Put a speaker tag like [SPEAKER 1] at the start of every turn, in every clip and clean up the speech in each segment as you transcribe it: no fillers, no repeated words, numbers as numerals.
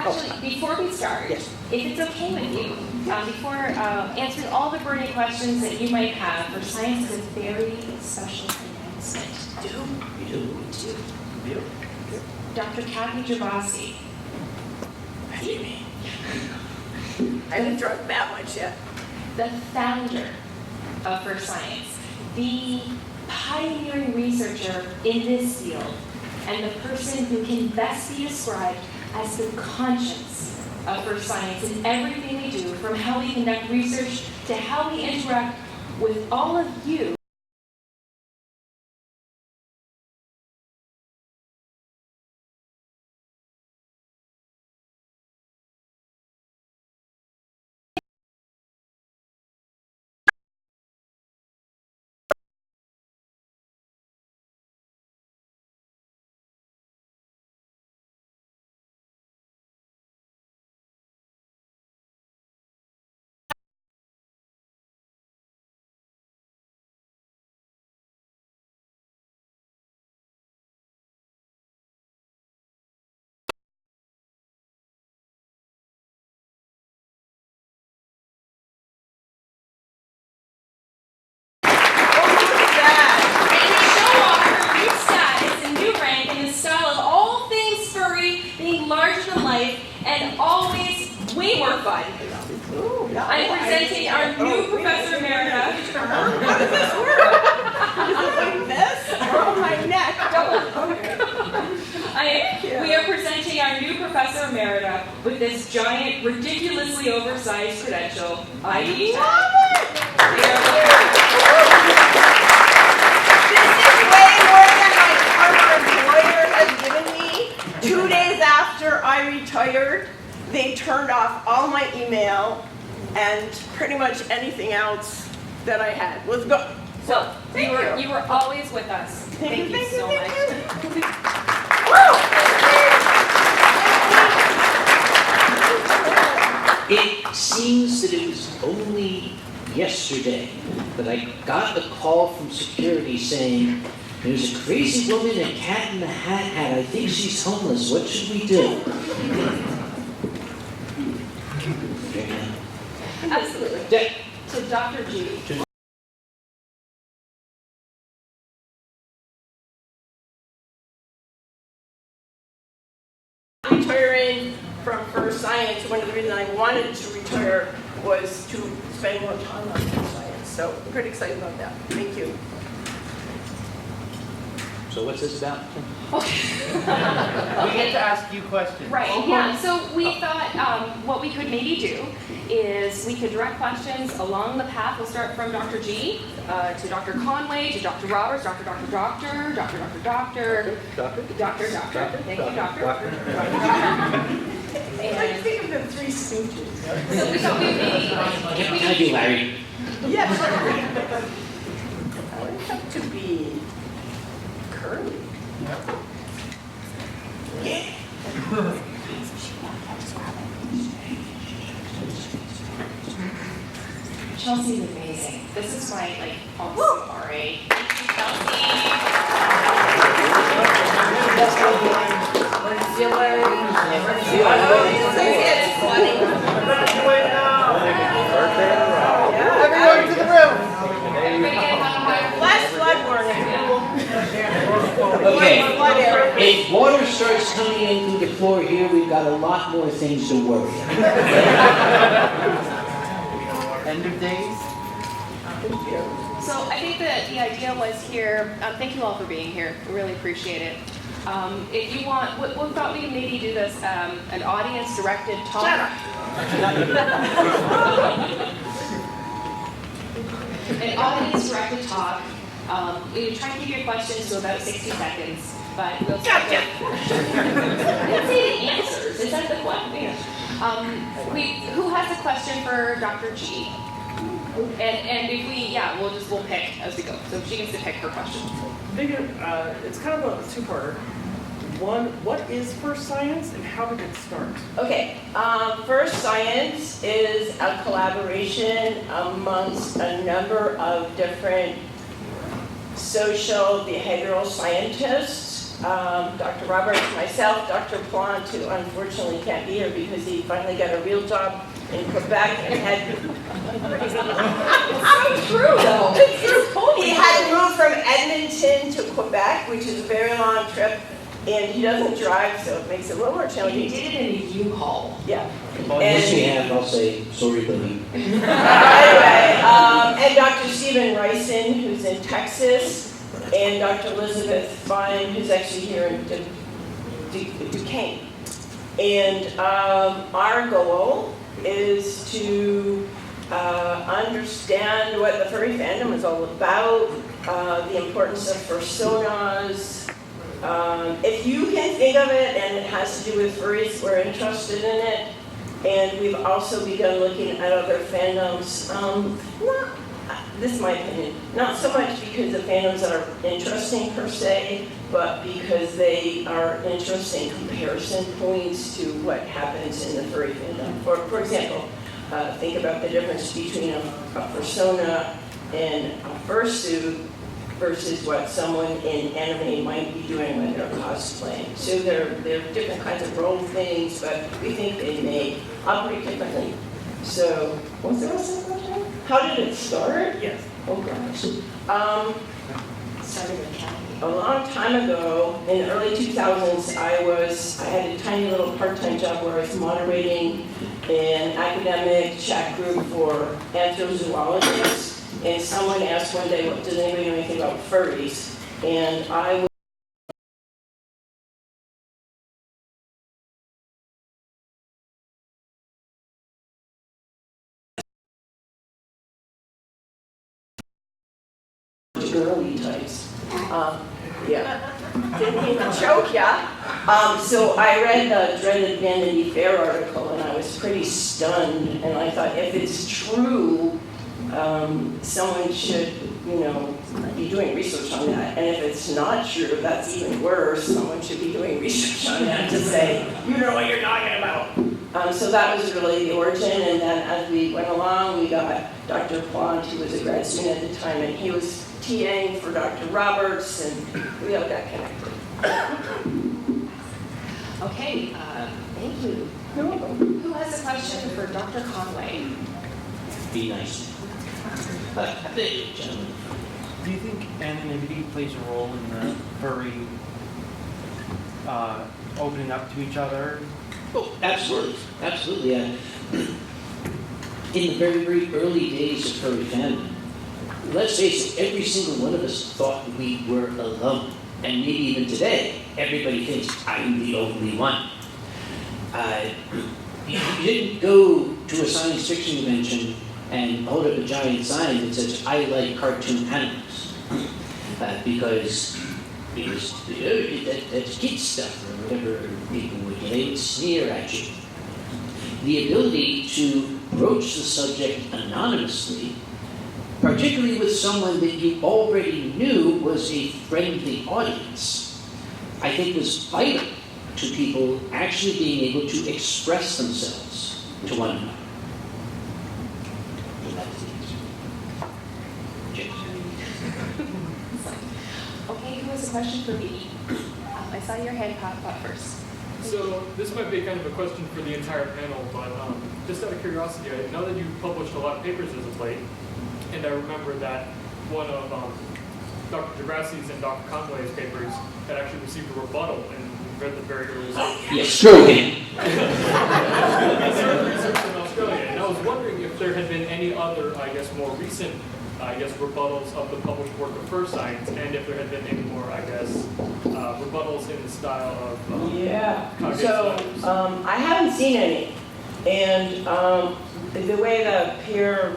[SPEAKER 1] Actually, before we start,
[SPEAKER 2] Yes.
[SPEAKER 1] if it's okay with you, before answering all the burning questions that you might have, for science is a very special announcement.
[SPEAKER 2] You do.
[SPEAKER 1] Dr. Dr. Gerbasi.
[SPEAKER 2] What do you mean? I haven't drunk that much yet.
[SPEAKER 1] The founder of Furry Science, the pioneering researcher in this field, and the person who can best be described as the conscience of Furry Science in everything we do, from how we conduct research to how we interact with all of you. Larger than life and always way more fun. I'm presenting our new Professor Emerita.
[SPEAKER 2] How does this work? Is it like this? Oh, my neck.
[SPEAKER 1] We are presenting our new Professor Emerita with this giant, ridiculously oversized credential. I love it!
[SPEAKER 2] This is way more than my former employer has given me. 2 days after I retired, they turned off all my email and pretty much anything else that I had was gone. So,
[SPEAKER 1] you were always with us. Thank you so much.
[SPEAKER 3] It seems that it was only yesterday that I got a call from security saying, "There's a crazy woman in a Cat in the Hat hat. I think she's homeless. What should we do?"
[SPEAKER 1] Absolutely. So Dr. G.
[SPEAKER 2] Retiring from Furry Science, one of the reasons I wanted to retire was to spend more time on Furry Science. So I'm pretty excited about that. Thank you.
[SPEAKER 3] So what's this about?
[SPEAKER 4] We get to ask you questions.
[SPEAKER 1] Right, yeah. So we thought what we could maybe do is we could direct questions along the path. We'll start from Dr. G to Dr. Conway to Dr. Roberts, Dr. Thank you, Doctor.
[SPEAKER 2] I think of the three stooges.
[SPEAKER 1] So we thought we
[SPEAKER 3] Can I do Larry?
[SPEAKER 2] Yes. I want it to be curly. Yeah.
[SPEAKER 1] Chelsea's amazing. This is my awesome RA. Thank you, Chelsea.
[SPEAKER 2] It's funny.
[SPEAKER 4] Everyone to the room.
[SPEAKER 1] Everybody get a
[SPEAKER 2] Last blood warning.
[SPEAKER 3] Okay, if water starts coming in through the floor here, we've got a lot more things to worry about.
[SPEAKER 4] End of days.
[SPEAKER 1] So I think that the idea was here, thank you all for being here. We really appreciate it. If you want, we thought we could maybe do this, an audience-directed talk.
[SPEAKER 2] Shut up.
[SPEAKER 1] An audience-directed talk. We try to keep your questions to about 60 seconds, but we'll start
[SPEAKER 2] Gotcha.
[SPEAKER 1] Let's say the answers instead of the question. Who has a question for Dr. G? And if we'll pick as we go. So she gets to pick her question.
[SPEAKER 5] It's kind of a two-parter. One, what is Furry Science and how did it start?
[SPEAKER 2] Okay, Furry Science is a collaboration amongst a number of different social behavioral scientists Dr. Roberts, myself, Dr. Plant, who unfortunately can't be here because he finally got a real job in Quebec and had. It's so true, though. It's true. He had to move from Edmonton to Quebec, which is a very long trip, and he doesn't drive, so it makes it a little more challenging.
[SPEAKER 1] He did it in a U-Haul.
[SPEAKER 2] Yeah.
[SPEAKER 3] On his behalf, I'll say, sorry, buddy.
[SPEAKER 2] Anyway, and Dr. Stephen Ryson, who's in Texas, and Dr. Elizabeth Fine, who's actually here in Duquesne. And our goal is to understand what the furry fandom is all about, the importance of personas. If you can think of it and it has to do with furries, we're interested in it. And we've also begun looking at other fandoms. This is my opinion, not so much because the fandoms are interesting per se, but because they are interesting comparison points to what happens in the furry fandom. For example, think about the difference between a persona and a fursuit versus what someone in anime might be doing when they're cosplaying. So they're different kinds of role things, but we think they may operate differently. So, what's the rest of the question? How did it start?
[SPEAKER 5] Yes.
[SPEAKER 2] Oh gosh.
[SPEAKER 1] Started with Kage.
[SPEAKER 2] A long time ago, in the early 2000s, I had a tiny little part-time job where I was moderating an academic chat group for anthrozoologists. And someone asked one day, does anybody know anything about furries? And I was girly types. Yeah. Didn't mean to choke ya. So I read the dreaded Vanity Fair article and I was pretty stunned. And I thought, if it's true, someone should, be doing research on that. And if it's not true, that's even worse. Someone should be doing research on that to say, you know what you're talking about. So that was really the origin. And then as we went along, we got Dr. Plant, who was a grad student at the time, and he was TAing for Dr. Roberts, and we all got connected.
[SPEAKER 1] Okay, thank you.
[SPEAKER 2] You're welcome.
[SPEAKER 1] Who has a question for Dr. Conway?
[SPEAKER 3] Be nice. Thank you, gentlemen.
[SPEAKER 4] Do you think anonymity plays a role in the furry opening up to each other?
[SPEAKER 3] Oh, absolutely. Absolutely. In the very, very early days of furry fandom, let's face it, every single one of us thought we were alone. And maybe even today, everybody thinks I'm the only one. You didn't go to a science fiction convention and hold up a giant sign that says, I like cartoon animals. Because that's kid stuff, or whatever people would do. They would sneer at you. The ability to broach the subject anonymously, particularly with someone that you already knew was a friendly audience, I think was vital to people actually being able to express themselves to one another.
[SPEAKER 1] Okay, who has a question for me? I saw your hand pop up first.
[SPEAKER 6] So this might be kind of a question for the entire panel, but just out of curiosity, I know that you've published a lot of papers as of late, and I remember that one of Dr. Gerbasi's and Dr. Conway's papers had actually received a rebuttal and read the very early stages.
[SPEAKER 3] Yes, stroking.
[SPEAKER 6] Research in Australia, and I was wondering if there had been any other, more recent, rebuttals of the published work of Furscience, and if there had been any more, rebuttals in the style of Kage's letters.
[SPEAKER 2] I haven't seen any. And the way the peer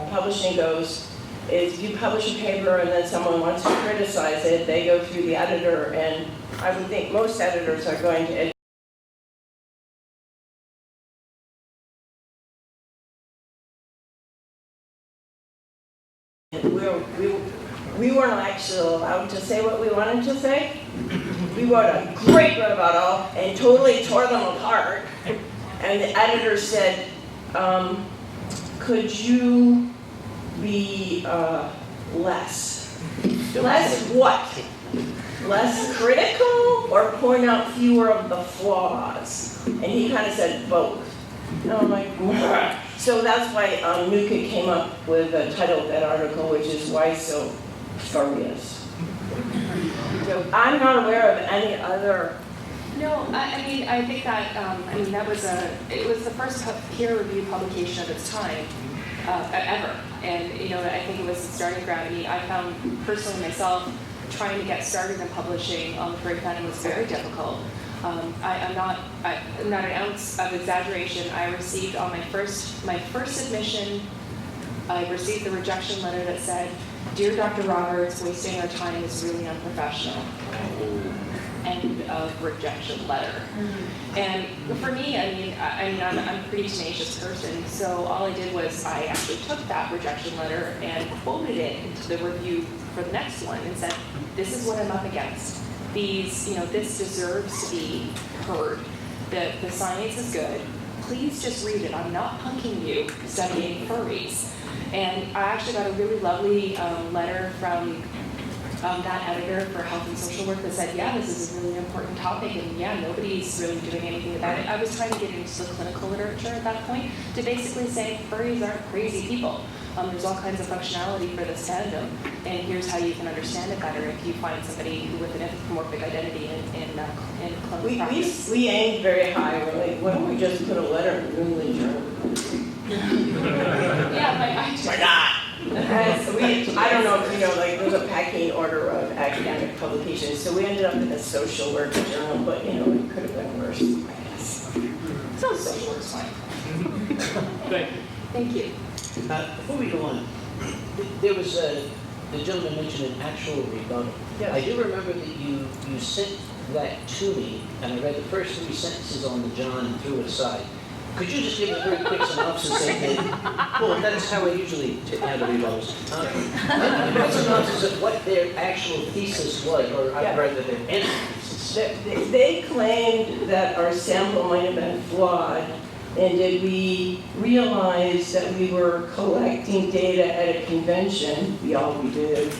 [SPEAKER 2] publishing goes is you publish a paper and then someone wants to criticize it, they go through the editor, and I would think most editors are going to we weren't actually allowed to say what we wanted to say. We wrote a great rebuttal and totally tore them apart. And the editor said, could you be less? Less what? less critical or point out fewer of the flaws? And he kind of said both. And I'm like, "Mwah." So that's why Nuka came up with the title of that article, which is Why So Furious. So I'm not aware of any other.
[SPEAKER 1] No, I mean, I think that, it was the first peer-reviewed publication of its time, ever. And, you know, I think it was a starting ground. I mean, I found personally myself trying to get started in publishing on the furry fandom was very difficult. I'm not an ounce of exaggeration. I received on my first submission, I received the rejection letter that said, "Dear Dr. Roberts, wasting our time is really unprofessional." End of rejection letter. And for me, I'm a pretty tenacious person, so all I did was I actually took that rejection letter and quoted it into the review for the next one and said, "This is what I'm up against. This deserves to be heard. The science is good. Please just read it. I'm not punking you studying furries." And I actually got a really lovely letter from that editor for health and social work that said, yeah, this is a really important topic, and yeah, nobody's really doing anything about it. I was trying to get into the clinical literature at that point to basically say furries aren't crazy people. There's all kinds of functionality for this fandom, and here's how you can understand it better if you find somebody with an anthropomorphic identity in clinical practice.
[SPEAKER 2] We aimed very high. We're like, why don't we just put a letter in the New England Journal?
[SPEAKER 1] Yeah,
[SPEAKER 2] Why not? I don't know if you know, like there's a packing order of academic publications, so we ended up in a social work journal, but you know, it could have been worse, I guess.
[SPEAKER 1] So social work's fine.
[SPEAKER 6] Thank you.
[SPEAKER 1] Thank you.
[SPEAKER 3] Before we go on, there was the gentleman mentioned an actual rebuttal.
[SPEAKER 2] Yes.
[SPEAKER 3] I do remember that you sent that to me, and I read the first 3 sentences on the John and threw it aside. Could you just give a very quick synopsis of well, that's how I usually handle rebuttals. A synopsis of what their actual thesis was, or rather their antithesis.
[SPEAKER 2] They claimed that our sample might have been flawed, and did we realize that we were collecting data at a convention, we did,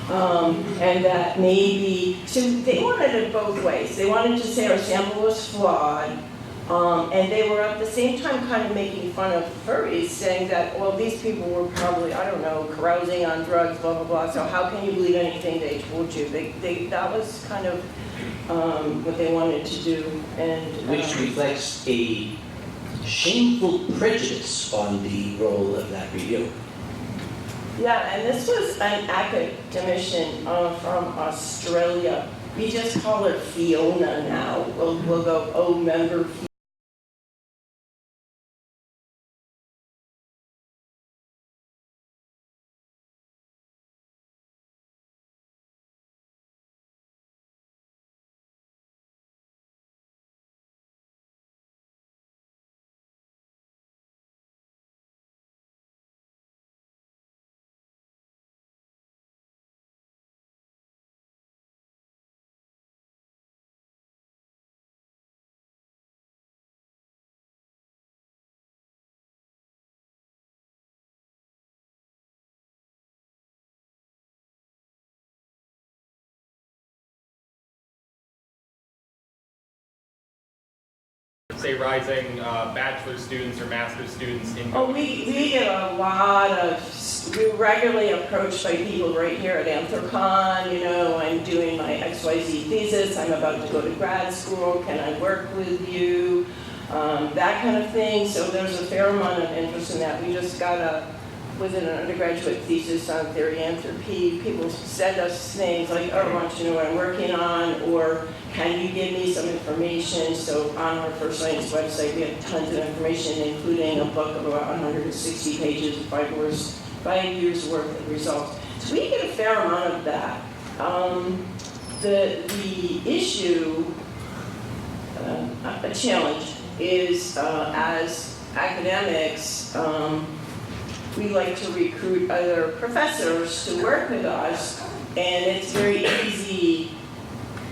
[SPEAKER 2] and that maybe, so they wanted it both ways. They wanted to say our sample was flawed, and they were at the same time kind of making fun of furries, saying that, well, these people were probably, I don't know, carousing on drugs, blah, blah, blah, so how can you believe anything they told you? That was kind of what they wanted to do. And
[SPEAKER 3] which reflects a shameful prejudice on the role of that review.
[SPEAKER 2] Yeah, and this was an academician from Australia. We just call her Fiona now. We'll go, oh, member Fiona.
[SPEAKER 7] Say rising bachelor students or master's students in.
[SPEAKER 2] Oh, we get a lot of, we're regularly approached by people right here at Anthrocon, you know, I'm doing my XYZ thesis, I'm about to go to grad school, can I work with you? That kind of thing, so there's a fair amount of interest in that. We just got within an undergraduate thesis on theory-anthropy, people send us things like, oh, I want you to know what I'm working on, or can you give me some information? So on our Furscience website, we have tons of information, including a book of about 160 pages, 5 years worth of results. So we get a fair amount of that. The issue, a challenge, is as academics, we like to recruit other professors to work with us, and it's very easy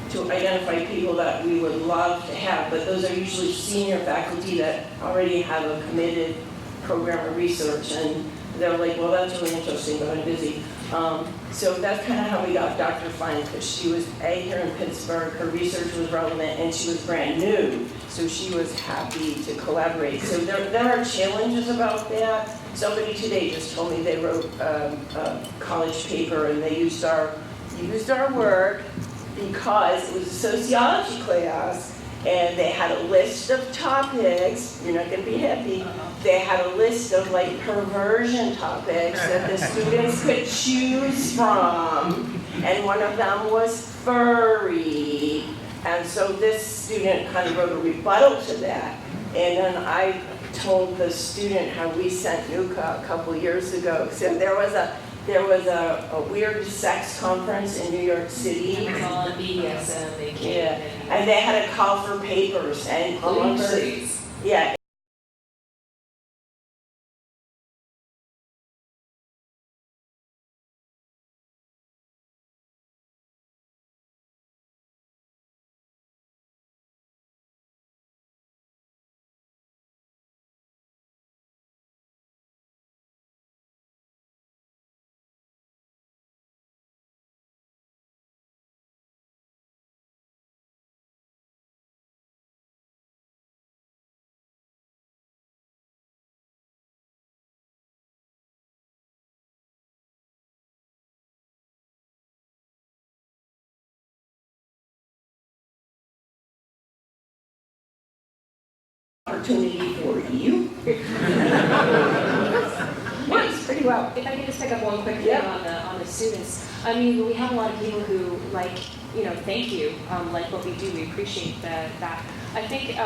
[SPEAKER 2] to identify people that we would love to have, but those are usually senior faculty that already have a committed program of research, and they're like, well, that's really interesting, but I'm busy. So that's kind of how we got Dr. Fine, because she was here in Pittsburgh, her research was relevant, and she was brand new, so she was happy to collaborate. So there are challenges about that. Somebody today just told me they wrote a college paper and they used our work because it was a sociology class, and they had a list of topics. You're not going to be happy. They had a list of like perversion topics that the students could choose from, and one of them was furry. And so this student kind of wrote a rebuttal to that. And then I told the student how we sent Nuka a couple years ago. So there was a weird sex conference in New York City.
[SPEAKER 1] It was all BDSM, they came.
[SPEAKER 2] Yeah, and they had a call for papers, and amongst yeah. Opportunity for you. Works pretty well.
[SPEAKER 1] If I could just pick up one quick thing
[SPEAKER 2] Yeah.
[SPEAKER 1] on the students. I mean, we have a lot of people who thank you, like what we do. We appreciate that. I think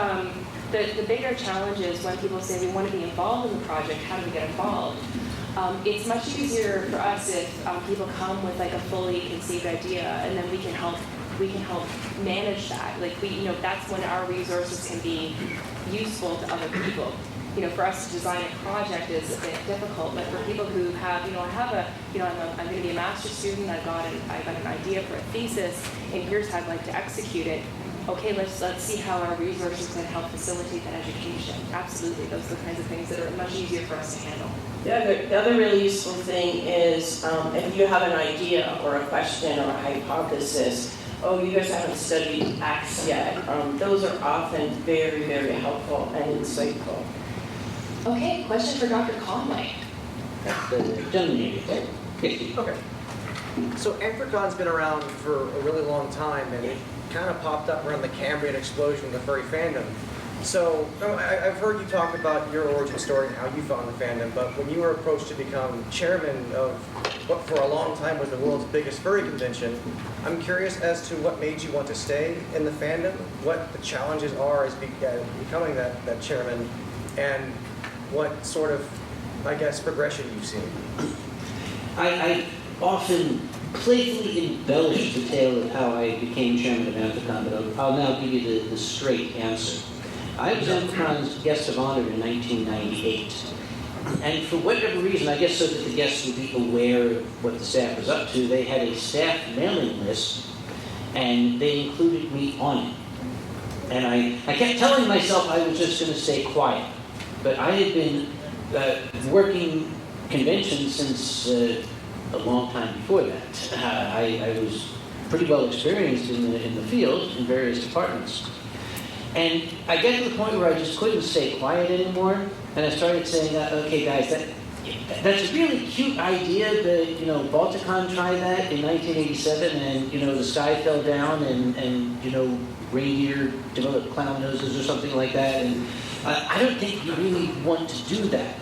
[SPEAKER 1] the bigger challenge is when people say we want to be involved in the project. How do we get involved? It's much easier for us if people come with like a fully conceived idea, and then we can help manage that. Like that's when our resources can be useful to other people. For us to design a project is a bit difficult, but for people who have, I'm going to be a master's student, I've got an idea for a thesis, and here's how I'd like to execute it. Okay, let's see how our resources can help facilitate that education. Absolutely, those are the kinds of things that are much easier for us to handle.
[SPEAKER 2] The other really useful thing is if you have an idea or a question or a hypothesis, you guys haven't studied X yet. Those are often very, very helpful and insightful.
[SPEAKER 1] Okay, question for Dr. Conway.
[SPEAKER 3] Okay.
[SPEAKER 4] Okay. So Anthrocon's been around for a really long time, and it kind of popped up around the Cambrian explosion of the furry fandom. So I've heard you talk about your origin story and how you found the fandom, but when you were approached to become chairman of what for a long time was the world's biggest furry convention, I'm curious as to what made you want to stay in the fandom, what the challenges are as becoming that chairman, and what sort of, progression you've seen.
[SPEAKER 3] I often playfully embellish the tale of how I became chairman of Anthrocon, but I'll now give you the straight answer. I was Anthrocon's guest of honor in 1998. And for whatever reason, I guess so that the guests would be aware of what the staff was up to, they had a staff mailing list, and they included me on it. And I kept telling myself I was just going to stay quiet. But I had been working conventions since a long time before that. I was pretty well experienced in the field in various departments. And I get to the point where I just couldn't stay quiet anymore, and I started saying, okay guys, that's a really cute idea. Balticon tried that in 1987, and the sky fell down, and reindeer developed clown noses or something like that, and I don't think you really want to do that.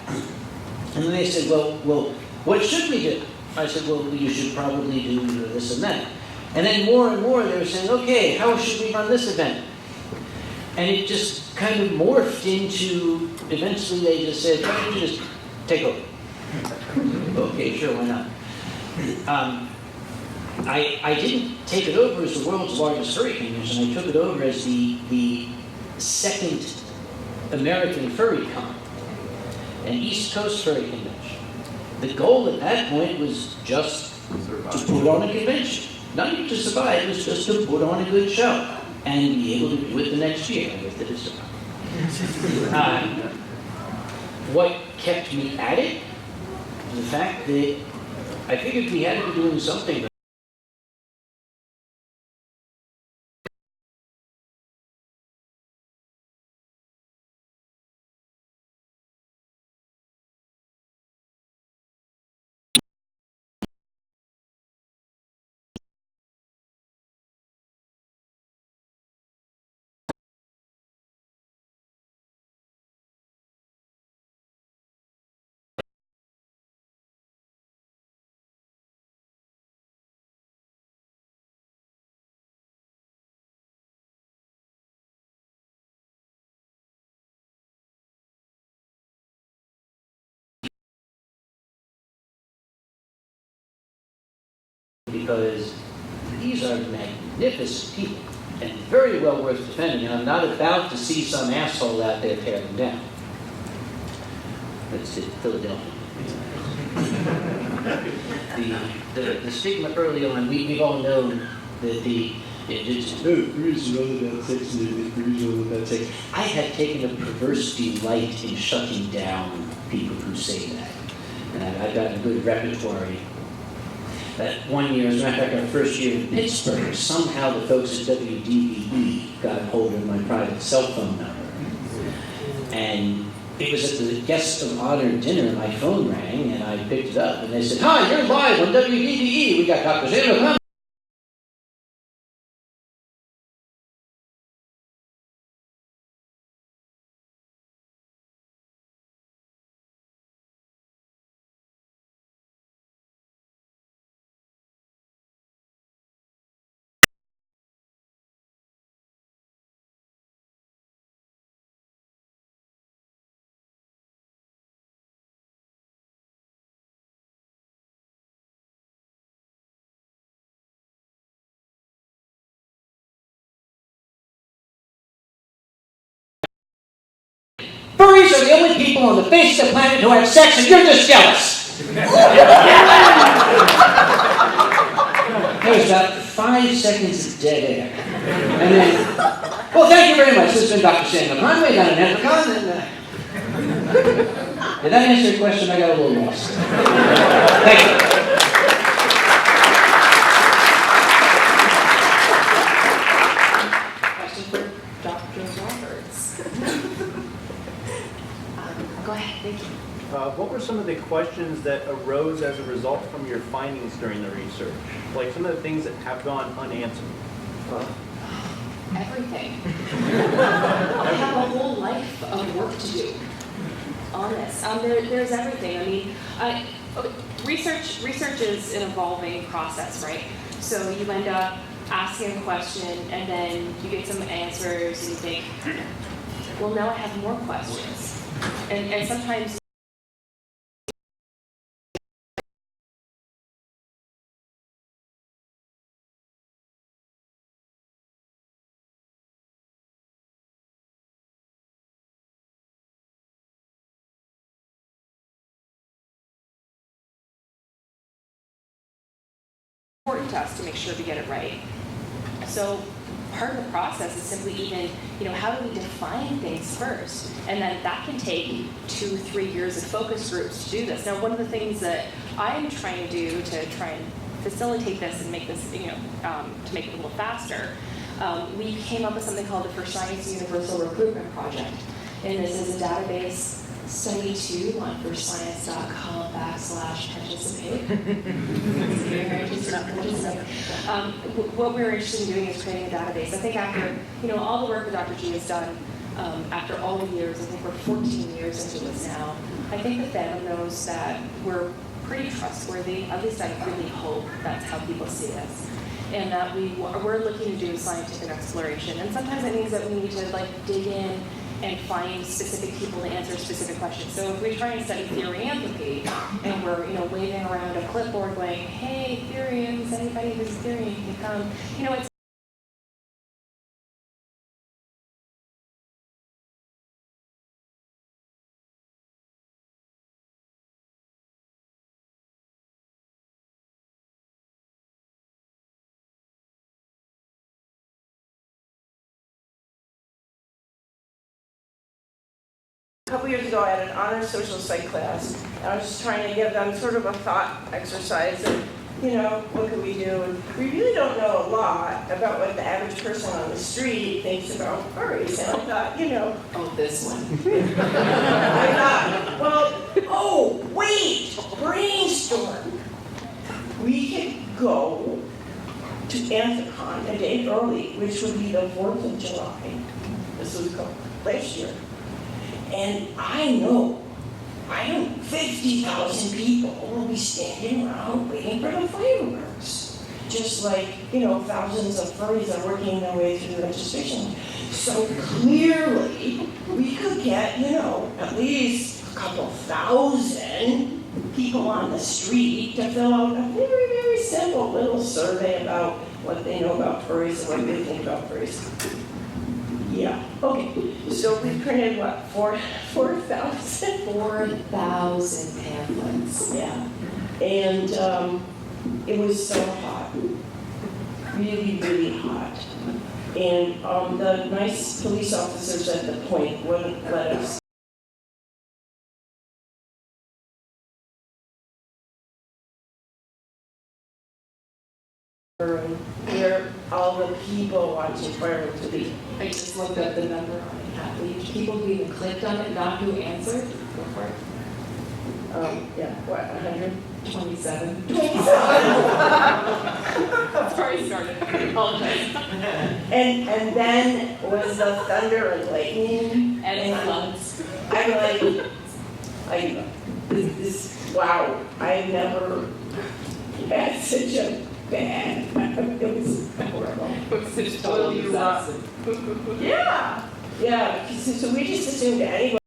[SPEAKER 3] And then they said, well, what should we do? I said, well, you should probably do this and that. And then more and more they were saying, okay, how should we run this event? And it just kind of morphed into, eventually they just said, why don't you just take over? Okay, sure, why not? I didn't take it over as the world's largest furry convention. I took it over as the second American Furry Con, an East Coast furry convention. The goal at that point was just to put on a convention. Not even to survive, it was just to put on a good show and be able to do it the next year if it is survive. What kept me at it was the fact that I figured we had to be doing something. Because these are magnificent people and very well worth defending, and I'm not about to see some asshole out there tear them down. That's it, Philadelphia. the stigma early on, we've all known that furries are all about sex, furries are all about sex. I have taken a perverse delight in shutting down people who say that. And I've got a good repertoire. That one year, as a matter of fact, our first year in Pittsburgh, somehow the folks at WDEE got a hold of my private cell phone number. And it was at the guest of honor dinner, and my phone rang, and I picked it up, and they said, "Hi, you're live on WDEE. We got Dr. Samuel Conway." Furries are the only people on the face of the planet who have sex, and you're just jealous. There was about 5 seconds of dead air. And then, well, thank you very much. This has been Dr. Samuel Conway down in Anthrocon. Did that answer your question? I got a little lost. Thank you.
[SPEAKER 1] Question for Dr. Roberts. Go ahead, thank you.
[SPEAKER 8] What were some of the questions that arose as a result from your findings during the research? Like some of the things that have gone unanswered?
[SPEAKER 1] Everything. I have a whole life of work to do on this. There's everything. I mean, research is an evolving process, right? So you end up asking a question, and then you get some answers, and you think, well, now I have more questions. And sometimes important to us to make sure we get it right. So part of the process is simply even, how do we define things first? And then that can take 2-3 years of focus groups to do this. Now, one of the things that I'm trying to do to try and facilitate this and make this, to make it a little faster, we came up with something called the Furscience Universal Recruitment Project. And this is a database study 2 on furscience.com/participate. What we're interested in doing is creating a database. I think after, all the work that Dr. G has done, after all the years, I think we're 14 years into this now, I think the fandom knows that we're pretty trustworthy. At least I really hope that's how people see us. And that we're looking to do scientific exploration. And sometimes it means that we need to dig in and find specific people to answer specific questions. So if we try and study theory-anthropy, and we're waving around a clipboard going, "Hey, Theorians, anybody who's a Theorian can come," it's
[SPEAKER 2] couple years ago, I had an honors social psych class, and I was just trying to give them sort of a thought exercise of, what could we do? And we really don't know a lot about what the average person on the street thinks about furries. And I thought,
[SPEAKER 1] Oh, this one.
[SPEAKER 2] I thought, wait, brainstorm. We could go to Anthrocon a day early, which would be the 4th of July. This was last year. And I know 50,000 people will be standing around waiting for the fireworks. Just like, thousands of furries are working their way through the registration. So clearly, we could get, at least a couple thousand people on the street to fill out a very, very simple little survey about what they know about furries and what they think about furries. Yeah, okay. So we printed, 4,000?
[SPEAKER 1] 4,000 pamphlets.
[SPEAKER 2] Yeah. And it was so hot. Really, really hot. And the nice police officers at the point wouldn't let us. Where all the people watching fireworks would be.
[SPEAKER 1] I just looked up the number on it, Kathleen. People who even clicked on it, not who answered. Go for it.
[SPEAKER 2] Yeah, what, 100?
[SPEAKER 1] 27.
[SPEAKER 2] 27.
[SPEAKER 1] Sorry, started. Apologize.
[SPEAKER 2] And then was the thunder and lightning.
[SPEAKER 1] And floods.
[SPEAKER 2] I'm like, this, wow, I've never had such a bad, it was horrible.
[SPEAKER 1] It's totally disaster.
[SPEAKER 2] Yeah, so we just assumed anybody.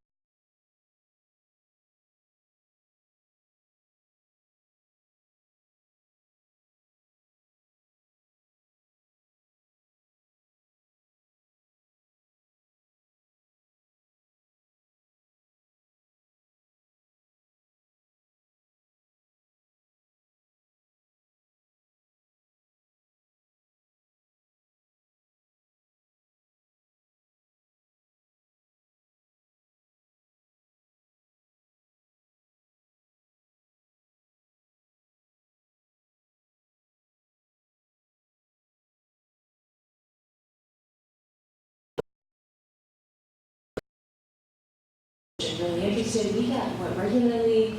[SPEAKER 1] Really interested. We got regularly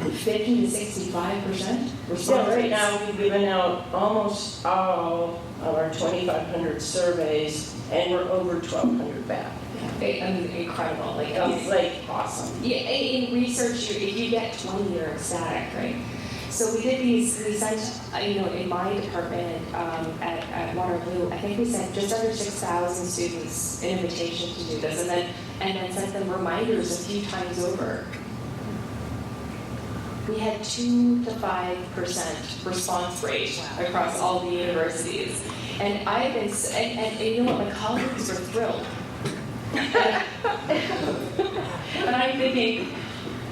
[SPEAKER 1] 50 to 65% response
[SPEAKER 2] Yeah, right
[SPEAKER 1] rates.
[SPEAKER 2] now we've given out almost all of our 2,500 surveys, and we're over 1,200 back.
[SPEAKER 1] Incredible.
[SPEAKER 2] It's awesome.
[SPEAKER 1] Yeah, in research, if you get 20, you're ecstatic, right? So we did these, we sent, in my department at Waterloo, I think we sent just under 6,000 students an invitation to do this, and then sent them reminders a few times over. We had 2 to 5% response rate across all the universities. And I've been, and you know what, my colleagues were thrilled. And I'm thinking,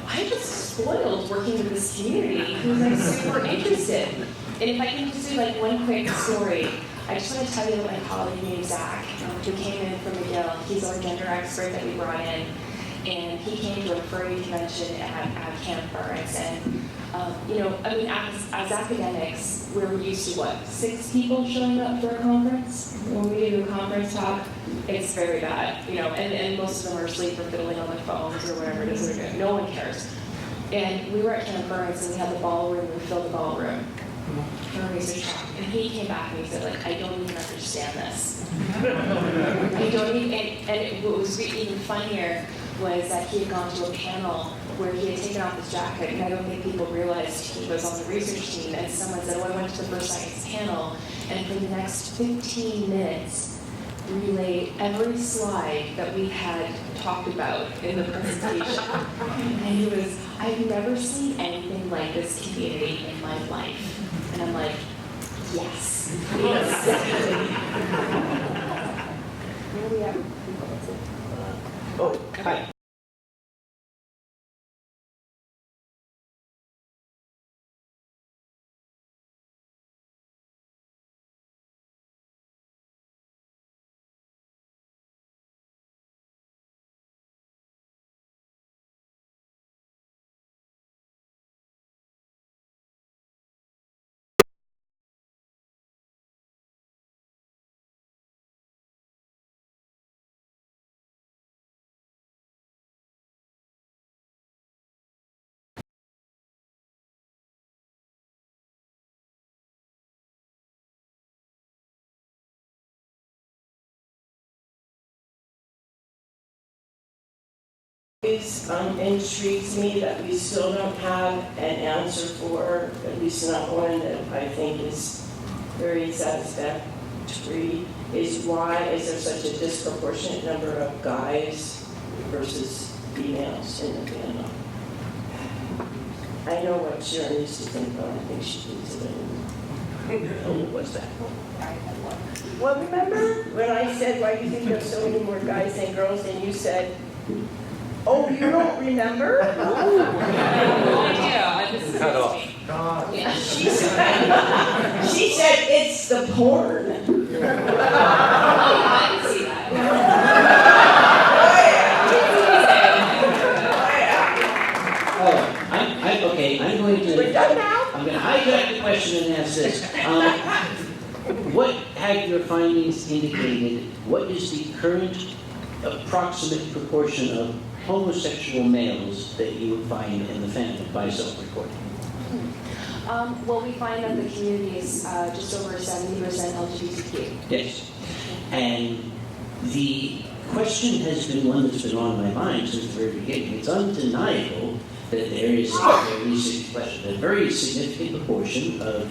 [SPEAKER 1] I was spoiled working with this community who's super interested. And if I can just do one quick story, I just want to tell you about my colleague named Zach, who came in from McGill. He's our gender expert that we brought in. And he came to a furry convention at Camp Furry. And, as academics, we're used to 6 people showing up for a conference? When we do a conference talk, it's very bad, and most of them are asleep or fiddling on their phones or whatever it is they're doing. No one cares. And we were at Camp Furry, and we had the ballroom, we filled the ballroom. For a research talk. And he came back and he said, I don't even understand this. I don't even, and what was even funnier was that he had gone to a panel where he had taken off his jacket, and I don't think people realized he was on the research team, and someone said, I went to the Furscience panel, and for the next 15 minutes, relayed every slide that we had talked about in the presentation. And he was, I've never seen anything like this community in my life. And I'm like, yes. Where do we have?
[SPEAKER 3] Oh, hi.
[SPEAKER 2] Intrigues me that we still don't have an answer for, at least not one that I think is very satisfactory, is why is there such a disproportionate number of guys versus females in the fandom? I know what Sharon used to think, but I think she thinks it.
[SPEAKER 3] Oh, what's that?
[SPEAKER 2] Well, remember when I said, why do you think there's so many more guys than girls, and you said, oh, you don't remember?
[SPEAKER 1] I have no idea. This is
[SPEAKER 8] Cut off.
[SPEAKER 1] Yeah.
[SPEAKER 2] She said it's the porn.
[SPEAKER 1] I can see that.
[SPEAKER 3] Okay, I'm going to.
[SPEAKER 2] We're done now?
[SPEAKER 3] I'm going to hijack the question and ask this. What have your findings indicated? What is the current approximate proportion of homosexual males that you would find in the fandom by self-reporting?
[SPEAKER 1] Well, we find that the community is just over 70% LGBTQ.
[SPEAKER 3] Yes. And the question has been one that's been on my mind since the very beginning. It's undeniable that there is a very significant proportion of,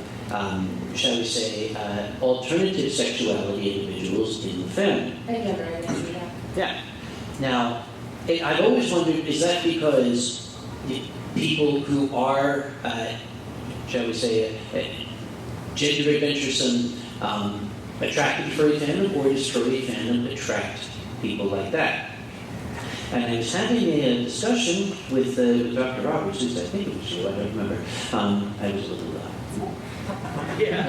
[SPEAKER 3] shall we say, alternative sexuality individuals in the fandom.
[SPEAKER 1] And gender identity, yeah.
[SPEAKER 3] Yeah. Now, I've always wondered, is that because people who are, shall we say, gender adventuresome attracted to furry fandom, or does furry fandom attract people like that? And I was having a discussion with Dr. Roberts, who's, I think it was you, I don't remember. I was a little
[SPEAKER 5] Yeah.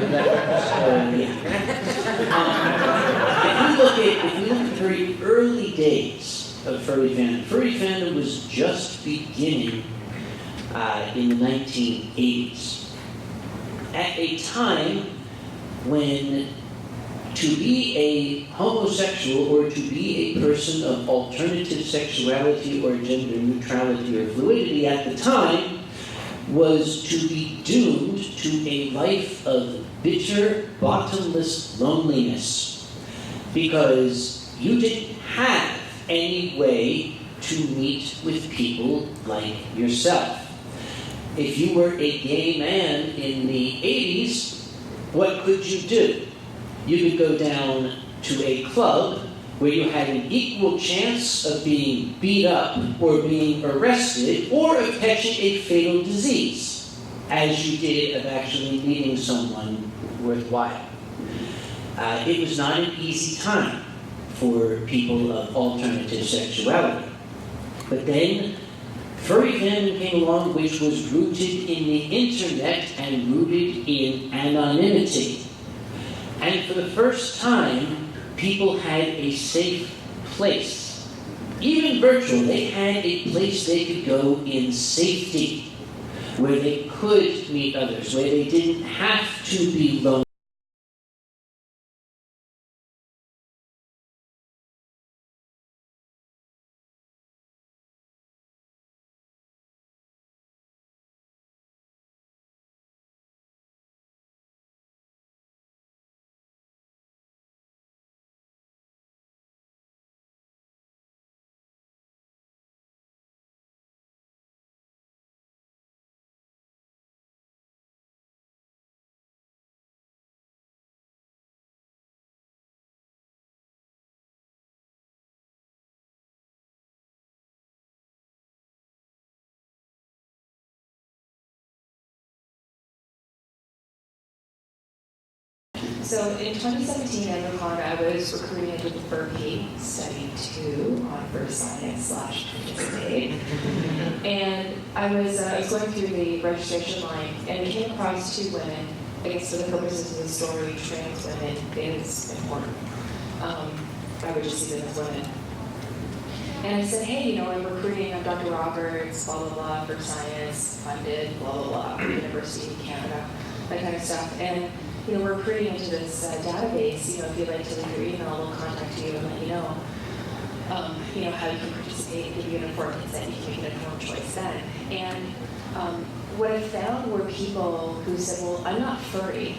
[SPEAKER 3] If you look at the very early days of furry fandom was just beginning in the 1980s. At a time when to be a homosexual or to be a person of alternative sexuality or gender neutrality or fluidity at the time was to be doomed to a life of bitter, bottomless loneliness, because you didn't have any way to meet with people like yourself. If you were a gay man in the 80s, what could you do? You could go down to a club where you had an equal chance of being beat up or being arrested or of catching a fatal disease as you did of actually meeting someone worthwhile. It was not an easy time for people of alternative sexuality. But then furry fandom came along, which was rooted in the internet and rooted in anonymity. And for the first time, people had a safe place. Even virtual, they had a place they could go in safety, where they could meet others, where they didn't have to be lonely.
[SPEAKER 1] So in 2017 at Anthrocon, I was recruiting into the Furry Study 2 on Furry Science /participate. And I was going through the registration line, and we came across two women. I guess for the purposes of the story, trans women is important. I would just see them as women. And I said, hey, I'm recruiting, I'm Dr. Roberts, blah, blah, blah, Furry Science, funded, blah, blah, blah, University of Canada, that kind of stuff. And we're recruiting into this database. If you'd like to leave your email, we'll contact you and let you know, how you can participate, give you an informed consent, you can make an informed choice then. And what I found were people who said, well, I'm not furry,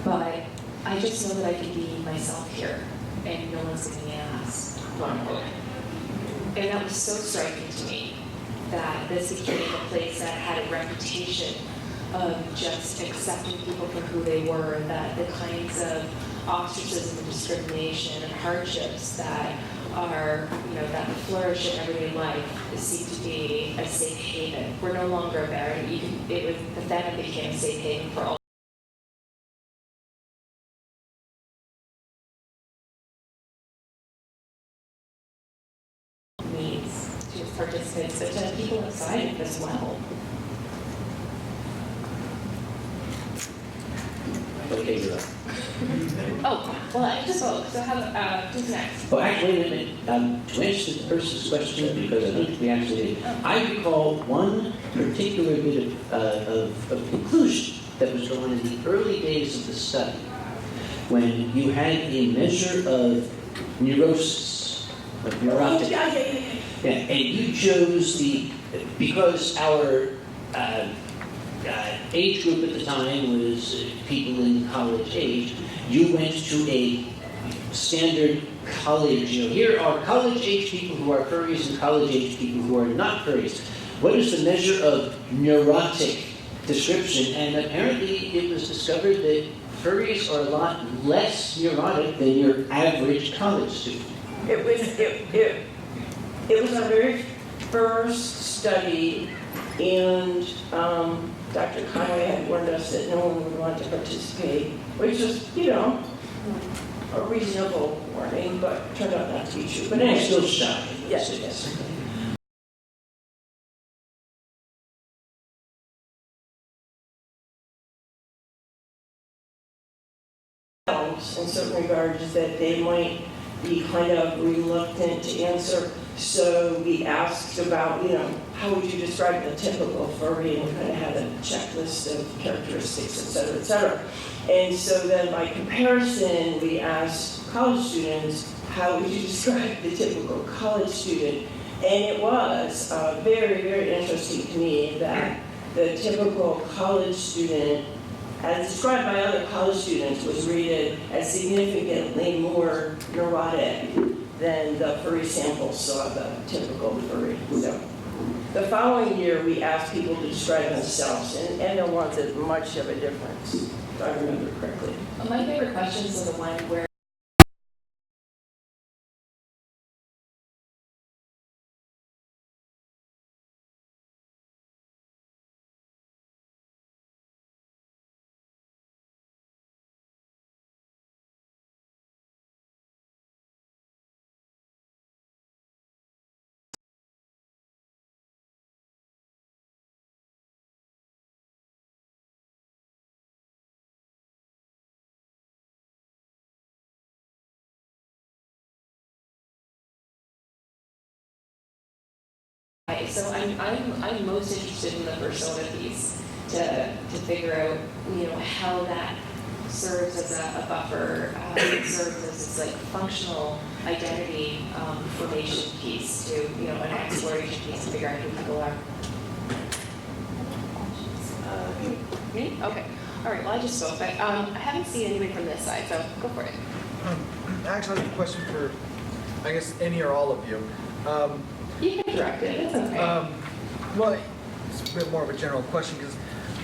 [SPEAKER 1] but I just know that I can be myself here, and no one's going to be asked. And that was so striking to me, that this became a place that had a reputation of just accepting people for who they were, that the kinds of ostracism and discrimination and hardships that are, that flourish in everyday life seem to be a safe haven. We're no longer there, and then it became a safe haven for all. Means to participants, but to people outside as well.
[SPEAKER 3] Okay, you're up.
[SPEAKER 1] Oh, well, I just spoke, so who's next?
[SPEAKER 3] Oh, actually, wait a minute. To answer the person's question, because I think we actually did, I recall one particular bit of conclusion that was going on in the early days of the study, when you had a measure of neurosis, of neurotic. Yeah, and you chose because our age group at the time was people in college age, you went to a standard college, here are college age people who are furries and college age people who are not furries. What is the measure of neurotic description? And apparently it was discovered that furries are a lot less neurotic than your average college student.
[SPEAKER 2] It was our very first study, and Dr. Conway had warned us that no one would want to participate, which was, a reasonable warning, but turned out not to be true. But
[SPEAKER 3] But
[SPEAKER 2] anyway,
[SPEAKER 3] it's still shocking.
[SPEAKER 2] yes, it is. In certain regards that they might be kind of reluctant to answer. So we asked about, how would you describe the typical furry, and we kind of had a checklist of characteristics, et cetera, et cetera. And so then by comparison, we asked college students, how would you describe the typical college student? And it was very, very interesting to me that the typical college student, as described by other college students, was rated as significantly more neurotic than the furry sample saw the typical furry. So the following year, we asked people to describe themselves, and there wasn't much of a difference, if I remember correctly.
[SPEAKER 1] My favorite questions are the one where so I'm most interested in the persona piece to figure out how that serves as a buffer, serves as this like functional identity formation piece to an exploration piece to figure out who people are. Me? Okay. All right. Well, I just spoke, but I haven't seen anybody from this side, so go for it.
[SPEAKER 9] Actually, I have a question for, I guess, any or all of you.
[SPEAKER 1] You can direct it. It's okay.
[SPEAKER 9] Well, it's a bit more of a general question because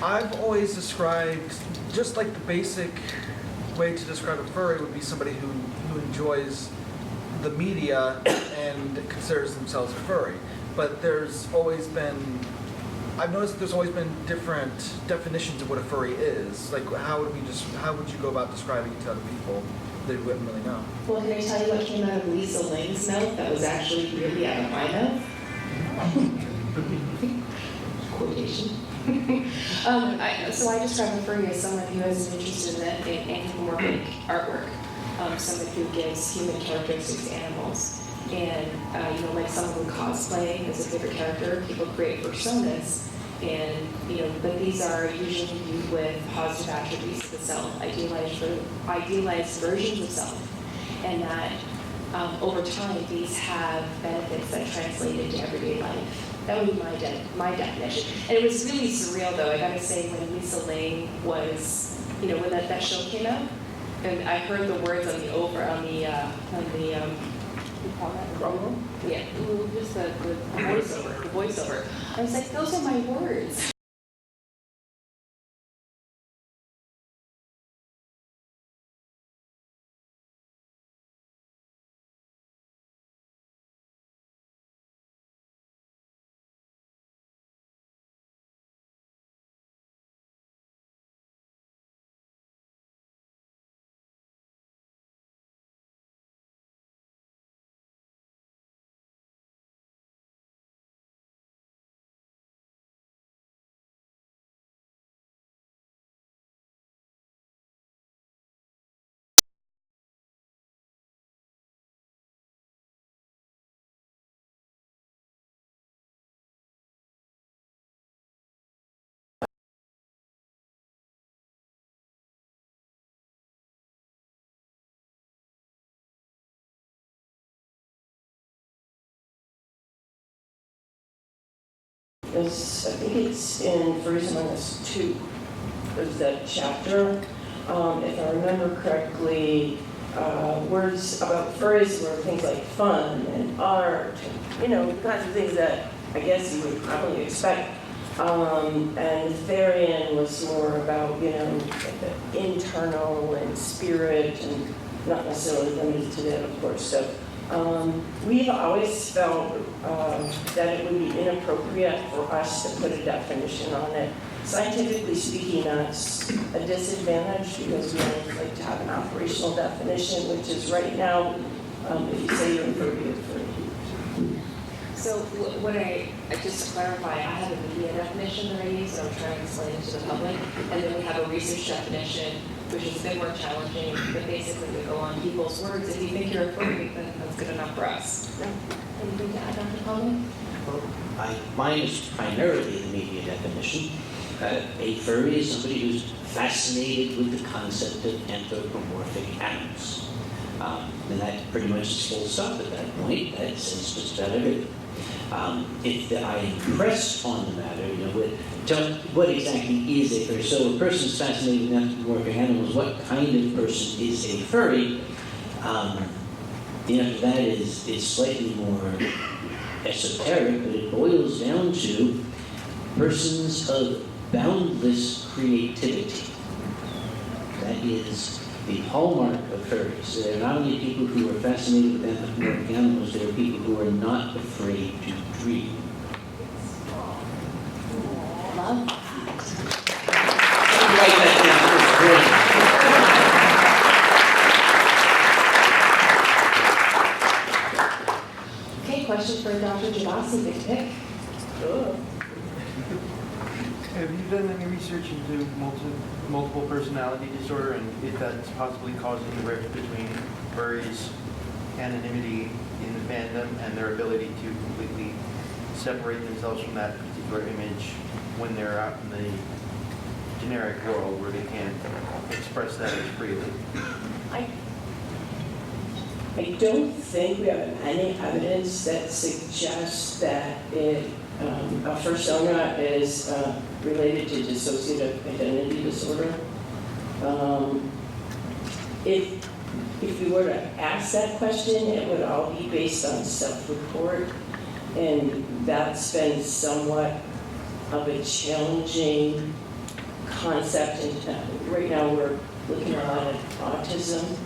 [SPEAKER 9] I've always described, just like the basic way to describe a furry would be somebody who enjoys the media and considers themselves a furry. But there's always been, I've noticed there's always been different definitions of what a furry is. Like, how would you go about describing it to other people that wouldn't really know?
[SPEAKER 1] Well, can I tell you what came out of Lisa Lang's mouth that was actually really out of my mouth? Quotation. So I describe a furry as someone who has an interest in anthropomorphic artwork, someone who gives human characteristics to animals. And like someone who cosplay as a favorite character, people create personas, and but these are usually viewed with positive attributes of the self, idealized versions of self, and that over time these have benefits that translate into everyday life. That would be my definition. And it was really surreal, though. I gotta say, when Lisa Lang was, when that show came out, and I heard the words on the you call that?
[SPEAKER 2] Promo?
[SPEAKER 1] Yeah, just the voiceover, the voiceover. I was like, those are my words.
[SPEAKER 2] I think it's in Furry Science 2. There's that chapter. If I remember correctly, words about furries were things like fun and art, the kinds of things that I guess you would probably expect. And Therian was more about, the internal and spirit, and not necessarily limited to that, of course. So we've always felt that it would be inappropriate for us to put a definition on it. Scientifically speaking, that's a disadvantage because we always like to have an operational definition, which is right now, if you say you're a furry, you're furry.
[SPEAKER 1] So what just to clarify, I have a media definition that I use, and I'm trying to explain it to the public, and then we have a research definition, which is a bit more challenging, but basically we go on people's words. If you think you're a furry, then that's good enough for us. Anything to add, Dr. Conway?
[SPEAKER 3] Mine is primarily the media definition. A furry is somebody who's fascinated with the concept of anthropomorphic animals. And that pretty much is full stop at that point. That says just about everything. If I impressed on the matter, what exactly is a furry? So a person's fascinated with anthropomorphic animals. What kind of person is a furry? That is slightly more esoteric, but it boils down to persons of boundless creativity. That is the hallmark of furries. They're not only people who are fascinated with anthropomorphic animals, they're people who are not afraid to dream.
[SPEAKER 1] Love.
[SPEAKER 3] Write that
[SPEAKER 1] down. Okay, question for Dr. Gerbasi, big pick.
[SPEAKER 8] Have you done any research into multiple personality disorder and if that's possibly causing the rift between furries' anonymity in the fandom and their ability to completely separate themselves from that particular image when they're out in the generic world where they can't express that as freely?
[SPEAKER 2] I don't think we have any evidence that suggests that a persona is related to dissociative identity disorder. If we were to ask that question, it would all be based on self-report, and that's been somewhat of a challenging concept. And right now we're looking a lot at autism.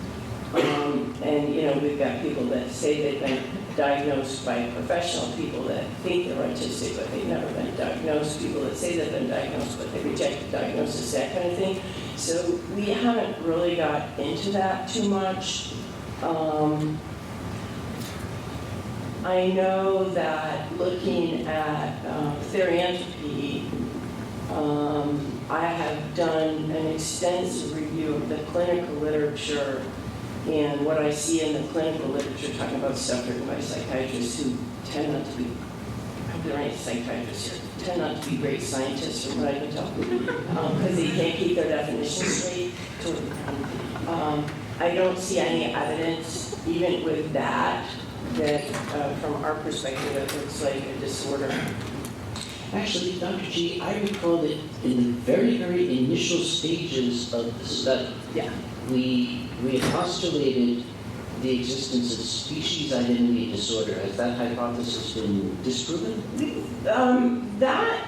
[SPEAKER 2] And we've got people that say they've been diagnosed by professional people that think they're autistic, but they've never been diagnosed, people that say they've been diagnosed, but they reject the diagnosis, that kind of thing. So we haven't really got into that too much. I know that looking at therianthropy, I have done an extensive review of the clinical literature, and what I see in the clinical literature, talking about stuff written by psychiatrists who tend not to be, I hope there aren't any psychiatrists here, tend not to be great scientists from what I can tell, because they can't keep their definitions straight. I don't see any evidence, even with that from our perspective, it looks like a disorder.
[SPEAKER 3] Actually, Dr. G, I recall that in the very, very initial stages of the study, we had postulated the existence of species identity disorder? Has that hypothesis been disproven?
[SPEAKER 2] That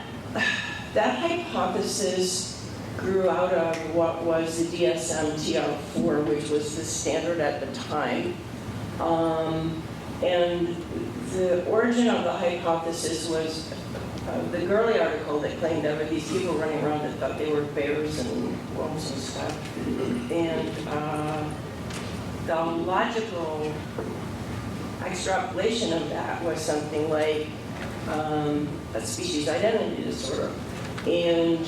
[SPEAKER 2] hypothesis grew out of what was the DSM-TR4, which was the standard at the time. And the origin of the hypothesis was the Gurley article that claimed there were these people running around that thought they were bears and wolves and stuff. And the logical extrapolation of that was something like a species identity disorder. And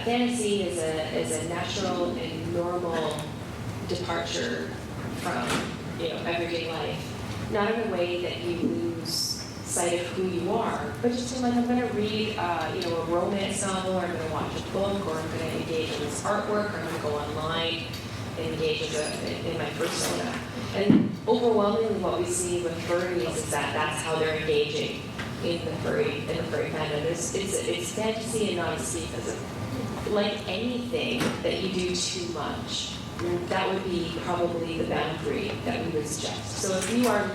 [SPEAKER 1] Fantasy is a natural and normal departure from everyday life. Not in a way that you lose sight of who you are, but just in like I'm going to read a romance novel, or I'm going to watch a book, or I'm going to engage in this artwork, or I'm going to go online and engage in my persona. And overwhelmingly, what we see with furries is that that's how they're engaging in the furry fandom. It's fantasy and not escapism. Like anything that you do too much, that would be probably the boundary that we would suggest. So if you are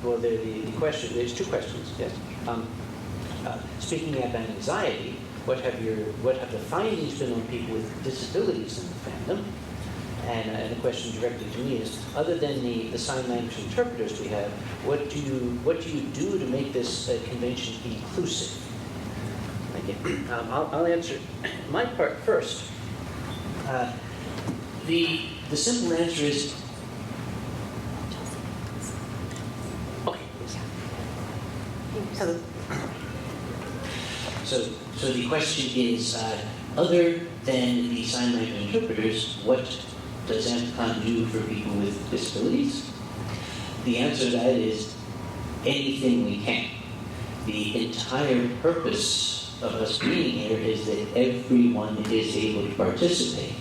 [SPEAKER 3] Well, there's two questions, yes. Speaking of anxiety, what have the findings been on people with disabilities in the fandom? And the question directly to me is, other than the sign language interpreters we have, what do you do to make this convention inclusive? Again, I'll answer my part first. The simple answer is, okay. Hello. So the question is, other than the sign language interpreters, what does Anthrocon do for people with disabilities? The answer to that is anything we can. The entire purpose of us being here is that everyone is able to participate.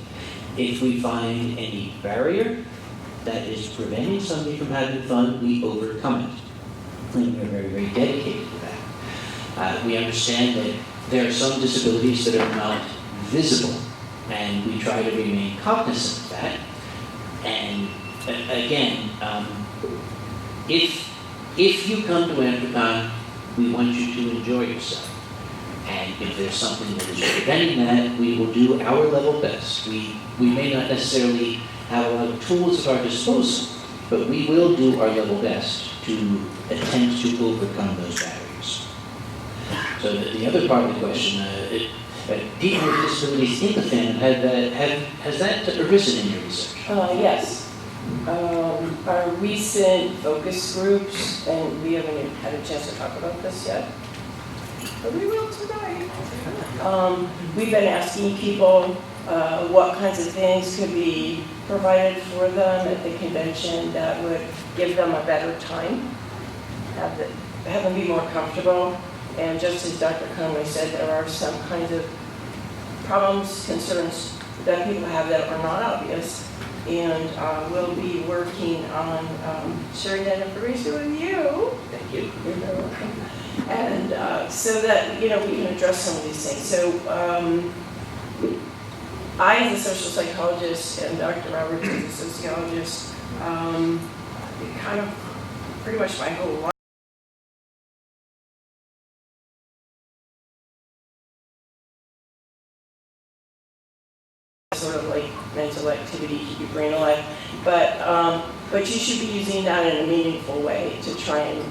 [SPEAKER 3] If we find any barrier that is preventing somebody from having fun, we overcome it. And we're very, very dedicated to that. We understand that there are some disabilities that are not visible, and we try to remain cognizant of that. And again, if you come to Anthrocon, we want you to enjoy yourself. And if there's something that is preventing that, we will do our level best. We may not necessarily have a lot of tools at our disposal, but we will do our level best to attempt to overcome those barriers. So the other part of the question, people with disabilities in the fandom, has that arisen in your research?
[SPEAKER 2] Yes. Our recent focus groups, and we haven't had a chance to talk about this yet, but we will tonight. We've been asking people what kinds of things could be provided for them at the convention that would give them a better time, have them be more comfortable. And just as Dr. Conway said, there are some kinds of problems, concerns that people have that are not obvious. And we'll be working on sharing that information with you.
[SPEAKER 3] Thank you.
[SPEAKER 2] You're very welcome. And so that, we can address some of these things. So I, as a social psychologist, and Dr. Roberts, as a sociologist, kind of pretty much my whole life, sort of like mental activity, keep your brain alive, but you should be using that in a meaningful way to try and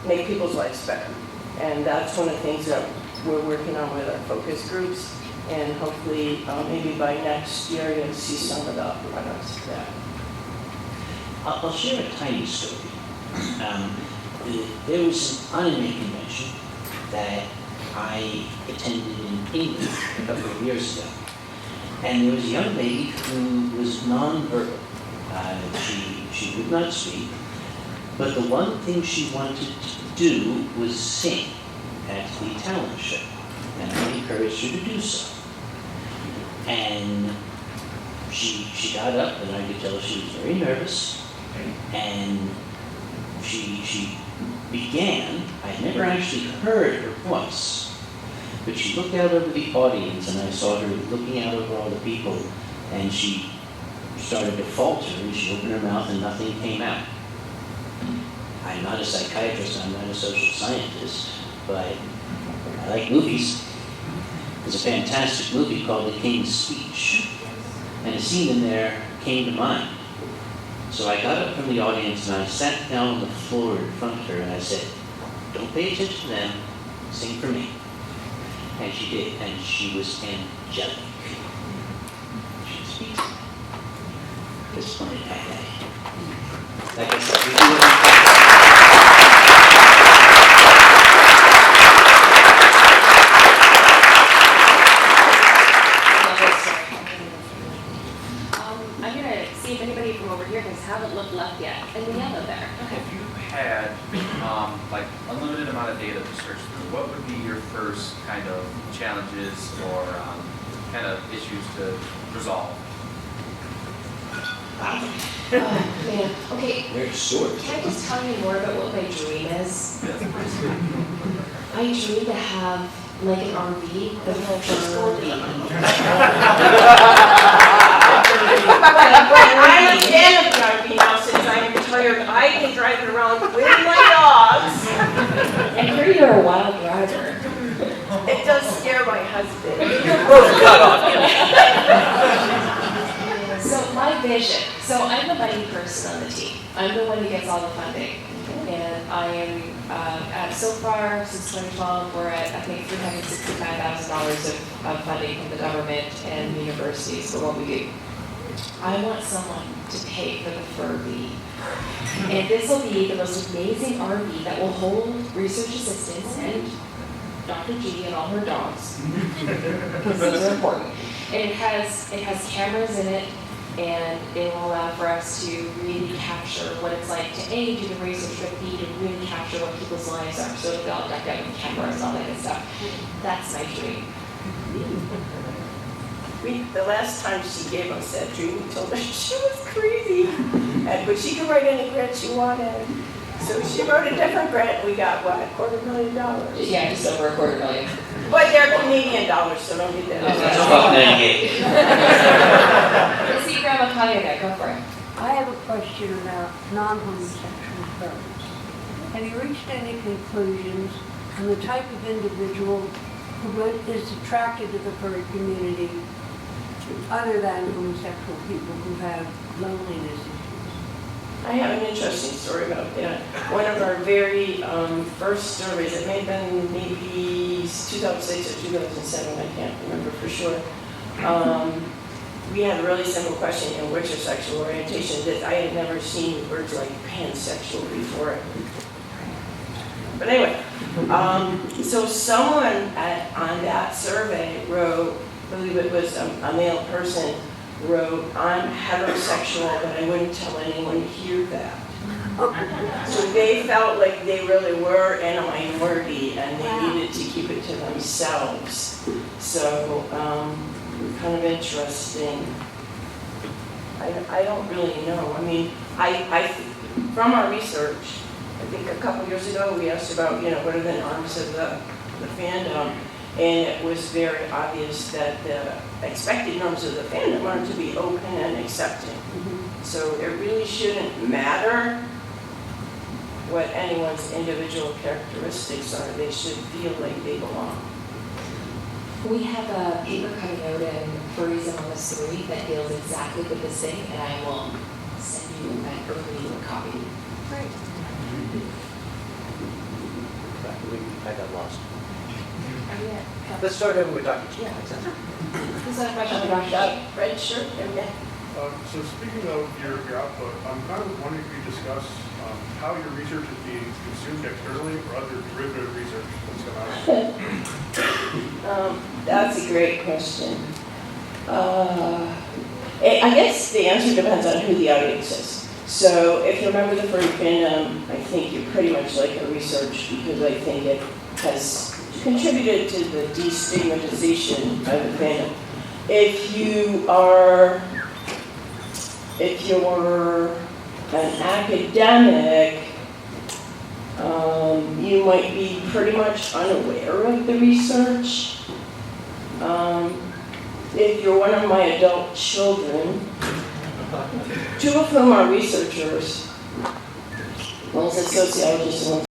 [SPEAKER 2] make people's lives better. And that's one of the things that we're working on with our focus groups, and hopefully maybe by next year you'll see some of the products of that.
[SPEAKER 3] I'll share a tiny story. There was an anime convention that I attended in England a couple of years ago. And there was a young lady who was nonverbal. She would not speak, but the one thing she wanted to do was sing at the talent show, and I encouraged her to do so. And she got up, and I could tell she was very nervous, and she began. I had never actually heard her voice. But she looked out over the audience, and I saw her looking out over all the people, and she started to falter, and she opened her mouth, and nothing came out. I'm not a psychiatrist, I'm not a social scientist, but I like movies. There's a fantastic movie called The King's Speech, and a scene in there came to mind. So I got up from the audience, and I sat down on the floor in front of her, and I said, "Don't pay attention to them, sing for me." And she did, and she was angelic. She speaks. Just funny, Kage. Like I said, we do it.
[SPEAKER 1] I'm gonna see if anybody from over here haven't looked left yet. In the yellow there. Okay.
[SPEAKER 10] If you had like unlimited amount of data to search through, what would be your first kind of challenges or kind of issues to resolve?
[SPEAKER 1] Oh, man. Okay,
[SPEAKER 3] Very short.
[SPEAKER 1] can I just tell you more about what my dream is? I dream to have like an RV that holds just 4 feet.
[SPEAKER 2] I'm a fan of the RV now since I'm retired. I can drive it around with my dogs.
[SPEAKER 1] And here you're a wild driver.
[SPEAKER 2] It does scare my husband.
[SPEAKER 1] So my vision, so I'm the money person on the team. I'm the one who gets all the funding. And I am, so far, since 2012, we're at, I think, $365,000 of funding from the government and universities for what we do. I want someone to pay for the Furby. And this will be the most amazing RV that will hold research assistants and Dr. G and all her dogs. Because those are important. And it has cameras in it, and it will allow for us to really capture what it's like to A, do the research, but B, to really capture what people's lives are. So it'll be all decked out with cameras and all that good stuff. That's my dream.
[SPEAKER 2] The last time she gave us that dream, we told her she was crazy. But she could write any grant she wanted. So she wrote a different grant, we got, what, $250,000?
[SPEAKER 1] Yeah, just over $250,000.
[SPEAKER 2] But they're Canadian dollars, so don't get that.
[SPEAKER 3] It's about 98.
[SPEAKER 1] Let's see Grandma Kage there, go for it.
[SPEAKER 11] I have a question about non-homosexual furries. Have you reached any conclusions on the type of individual who is attracted to the furry community other than homosexual people who have loneliness issues?
[SPEAKER 2] I have an interesting story about that. One of our very first surveys, it may have been maybe 2006 or 2007, I can't remember for sure. We had a really simple question, what's your sexual orientation? That I had never seen words like pansexual before. But anyway, so someone on that survey wrote, I believe it was a male person, wrote, I'm heterosexual, but I wouldn't tell anyone here that. So they felt like they really were in a minority and they needed to keep it to themselves. So, kind of interesting. I don't really know. I mean, from our research, I think a couple years ago, we asked about, what are the norms of the fandom, and it was very obvious that the expected norms of the fandom are to be open and accepting. So it really shouldn't matter what anyone's individual characteristics are. They should feel like they belong.
[SPEAKER 1] We have a paper coming out in Furries Among Us 3 that deals exactly with this thing, and I will send you an early copy.
[SPEAKER 11] Great.
[SPEAKER 3] I got lost.
[SPEAKER 1] Oh, yeah.
[SPEAKER 3] Let's start over with Dr.
[SPEAKER 1] Yeah.
[SPEAKER 3] Gerbasi.
[SPEAKER 1] Who's that question?
[SPEAKER 2] Red shirt and neck.
[SPEAKER 12] So speaking of your output, I'm kind of wondering if you discuss how your research is being consumed externally or other derivative research that's come out.
[SPEAKER 2] That's a great question. I guess the answer depends on who the audience is. So if you're a member of the furry fandom, I think you're pretty much like our research because I think it has contributed to the destigmatization of the fandom. If you're an academic, you might be pretty much unaware of the research. If you're one of my adult children, two of whom are researchers, one's a sociologist and one's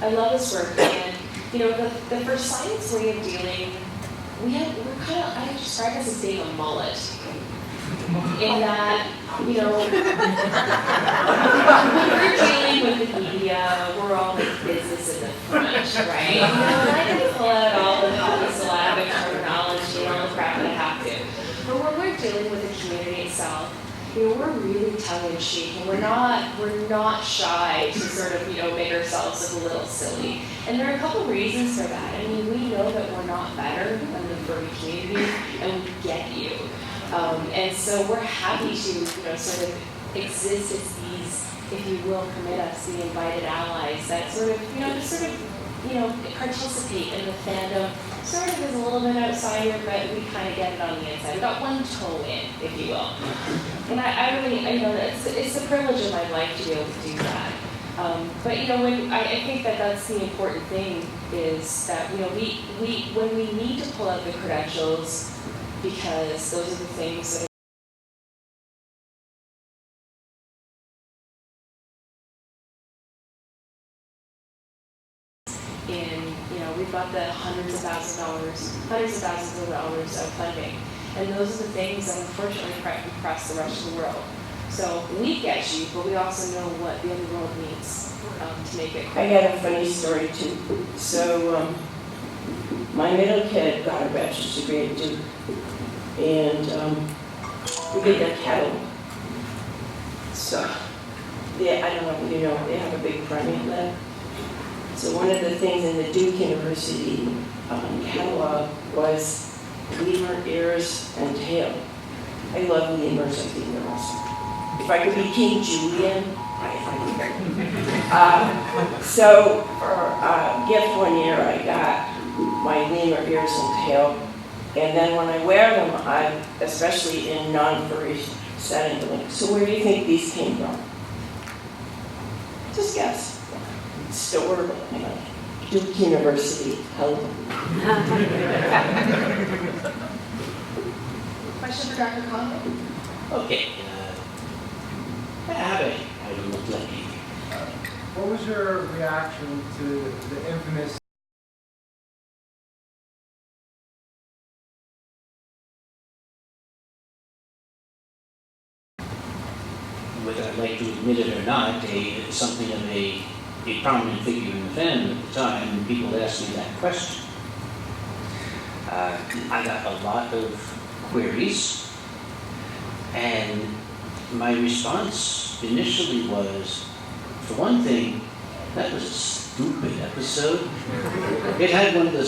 [SPEAKER 2] I love this work, and the Furscience way of dealing, I describe us as being a mullet. In that, when we're dealing with the media, we're all like business in the front, right? And I can pull out all the polysyllabic terminology and all the crap that I have to. But when we're dealing with the community itself, we're really tongue-in-cheek, and we're not shy to sort of, make ourselves look a little silly. And there are a couple reasons for that. I mean, we know that we're not better than the furry community, and we get you. And so we're happy to, sort of exist as these, if you will, permit us, the invited allies that sort of, participate in the fandom, sort of as a little bit outsider, but we kind of get it on the inside. We got one toe in, if you will. And I really, it's the privilege of my life to be able to do that. But I think that's the important thing is that when we need to pull out the credentials, because those are the things that we've got the hundreds of thousands of dollars of funding. And those are the things that unfortunately press the rest of the world. So we get you, but we also know what the other world needs to make it. I got a funny story too. So my middle kid got a bachelor's degree at Duke, and we did their catalog. So I don't know if you know, they have a big primate lab. So one of the things in the Duke University catalog was lemur ears and tail. I love lemurs, I think they're awesome. If I could be King Julian, I would. So for a gift one year, I got my lemur ears and tail And then when I wear them, I'm, especially in non-furry setting, I'm like, so where do you think these came from? Just guess. Store, you know, Duke University, hello.
[SPEAKER 1] Question for Dr. Conway?
[SPEAKER 3] Okay, how do I look like?
[SPEAKER 13] What was your reaction to the infamous
[SPEAKER 3] whether I'd like to admit it or not, something of a prominent figure in the fandom at the time, and people asked me that question. I got a lot of queries, and my response initially was, for one thing, that was a stupid episode. It had one of the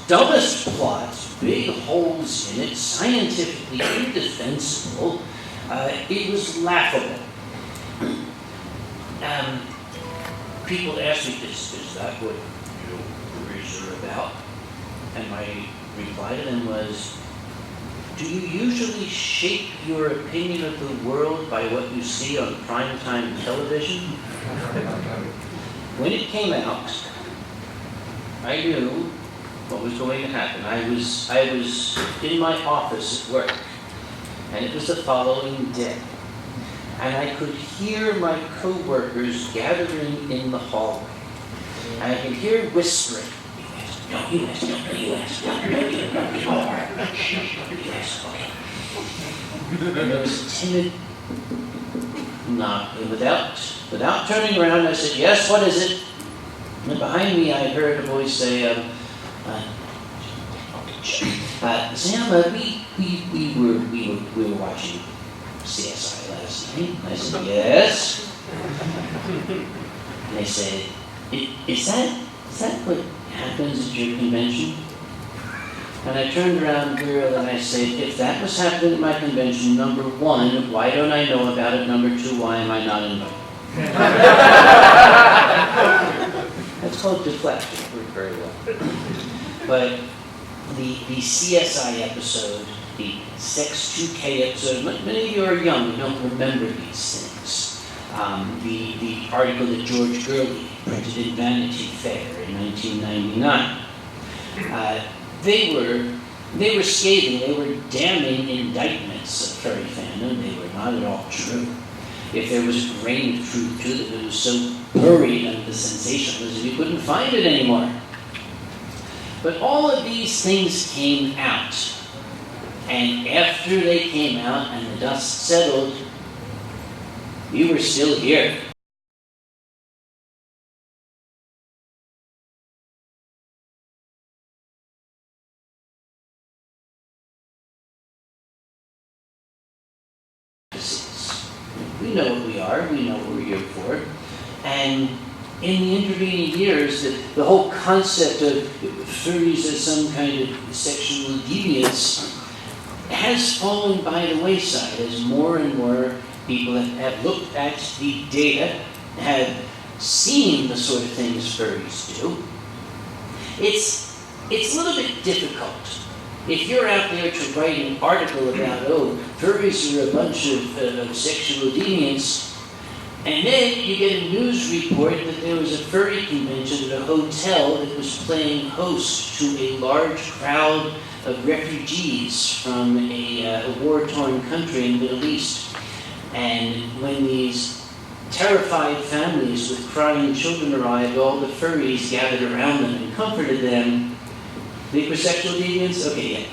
[SPEAKER 3] dumbest plots, big holes in it, scientifically indefensible. It was laughable. People ask me, is that what furries are about? And my reply to them was, do you usually shape your opinion of the world by what you see on primetime television? When it came out, I knew what was going to happen. I was in my office at work, and it was the following day. And I could hear my co-workers gathering in the hallway. And I could hear whispering. No, U.S., no, U.S., no, all right, U.S., okay. And there was a timid nod. And without turning around, I said, yes, what is it? And behind me, I heard a voice say, Sam, we were watching CSI last night. And I said, yes. And they said, is that what happens at your convention? And I turned around to the girl and I said, if that was happening at my convention, number one, why don't I know about it? Number two, why am I not invited? That's called deflection. It worked very well. But the CSI episode, the Sex 2K episode, many of you are young, you don't remember these things. The article that George Gerbasi printed in Vanity Fair in 1999. They were scathing, they were damning indictments of furry fandom. They were not at all true. If there was a grain of truth to it, it was so buried under the sensationalism you couldn't find it anymore. But all of these things came out. And after they came out and the dust settled, you were still here. We know what we are, we know what we're here for. And in the intervening years, the whole concept of furries as some kind of sexual deviance has fallen by the wayside as more and more people have looked at the data, have seen the sort of things furries do. It's a little bit difficult. If you're out there to write an article about, furries are a bunch of sexual deviants, and then you get a news report that there was a furry convention at a hotel that was playing host to a large crowd of refugees from a war-torn country in the Middle East. And when these terrified families with crying children arrived, all the furries gathered around them and comforted them. They were sexual deviants? Okay,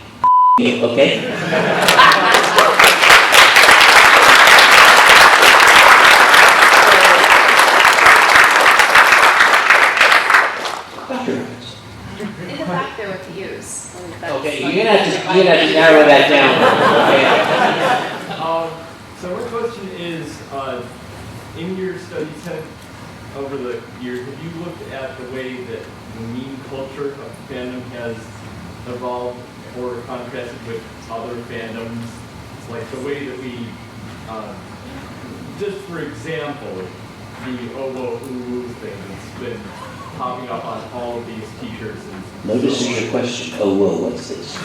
[SPEAKER 3] yeah. Okay? Dr. Roberts.
[SPEAKER 1] In the back there with the U's.
[SPEAKER 3] Okay, you're gonna have to narrow that down. Okay.
[SPEAKER 14] So my question is, in your studies over the years, have you looked at the way that meme culture of fandom has evolved or contrasted with other fandoms? It's like the way that we, just for example, the Owo Ulu thing that's been popping up on all of these t-shirts.
[SPEAKER 3] Notice is your question. Oh, whoa, what's this?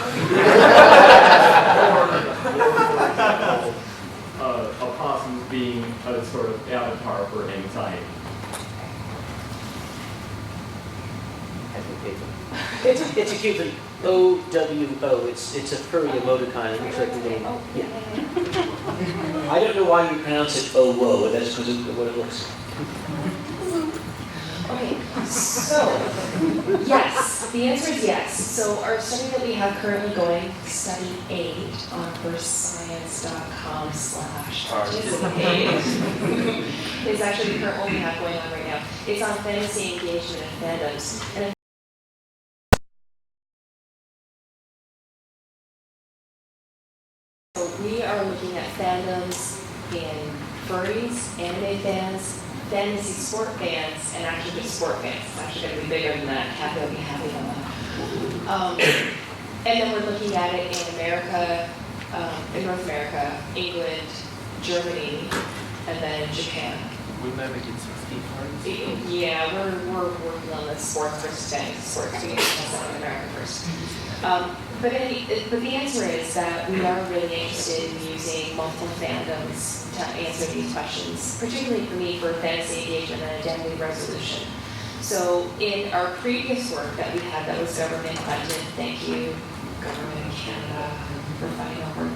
[SPEAKER 14] Opossums being a sort of avatar for anxiety.
[SPEAKER 3] It's a cute thing. OWO. It's a furry emoticon. It looks like a little. Yeah. I don't know why you pronounce it OWO, but that's because of what it looks like.
[SPEAKER 1] Okay, so, yes, the answer is yes. So our study that we have currently going, study 8 on furscience.com/participate, is actually the current one we have going on right now. It's on fantasy engagement and fandoms. And so we are looking at fandoms in furries, anime fans, fantasy sport fans, and actually just sport fans. It's actually going to be bigger than that. Happy will be happy on that. And then we're looking at it in America, in North America, England, Germany, and then Japan.
[SPEAKER 8] Wouldn't that make it 16 cards?
[SPEAKER 1] Yeah, we're working on the sports versus fantasy sports. We need to test out in America first. But the answer is that we are really interested in using multiple fandoms to answer these questions, particularly for me for fantasy engagement and identity resolution. So in our previous work that we had that was government funded, thank you, Government of Canada, for funding our work,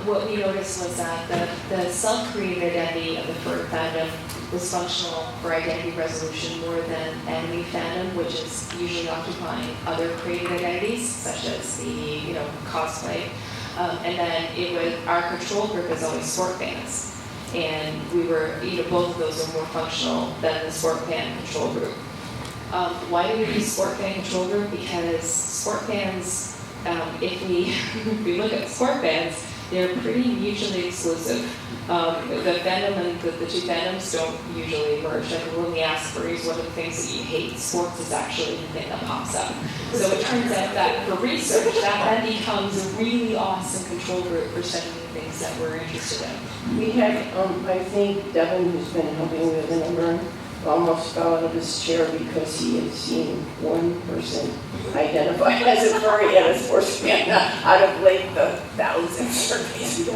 [SPEAKER 1] what we noticed was that the self-created identity of the fur fandom was functional for identity resolution more than enemy fandom, which is usually occupying other created identities, such as the cosplay. And then it was our control group is always sport fans, and we were both of those are more functional than the sport fan control group. Why do we use sport fan control group? Because sport fans, if we look at sport fans, they're pretty mutually exclusive. The fandom and the two fandoms don't usually merge. Like when we ask furries what are the things that you hate, sports is actually the thing that pops up. So it turns out that for research, that becomes a really awesome control group for studying the things that we're interested in.
[SPEAKER 2] We had, I think Devin, who's been helping with the number, almost fell out of his chair because he had seen one person identify as a furry and a sports fan out of like the thousands surveys.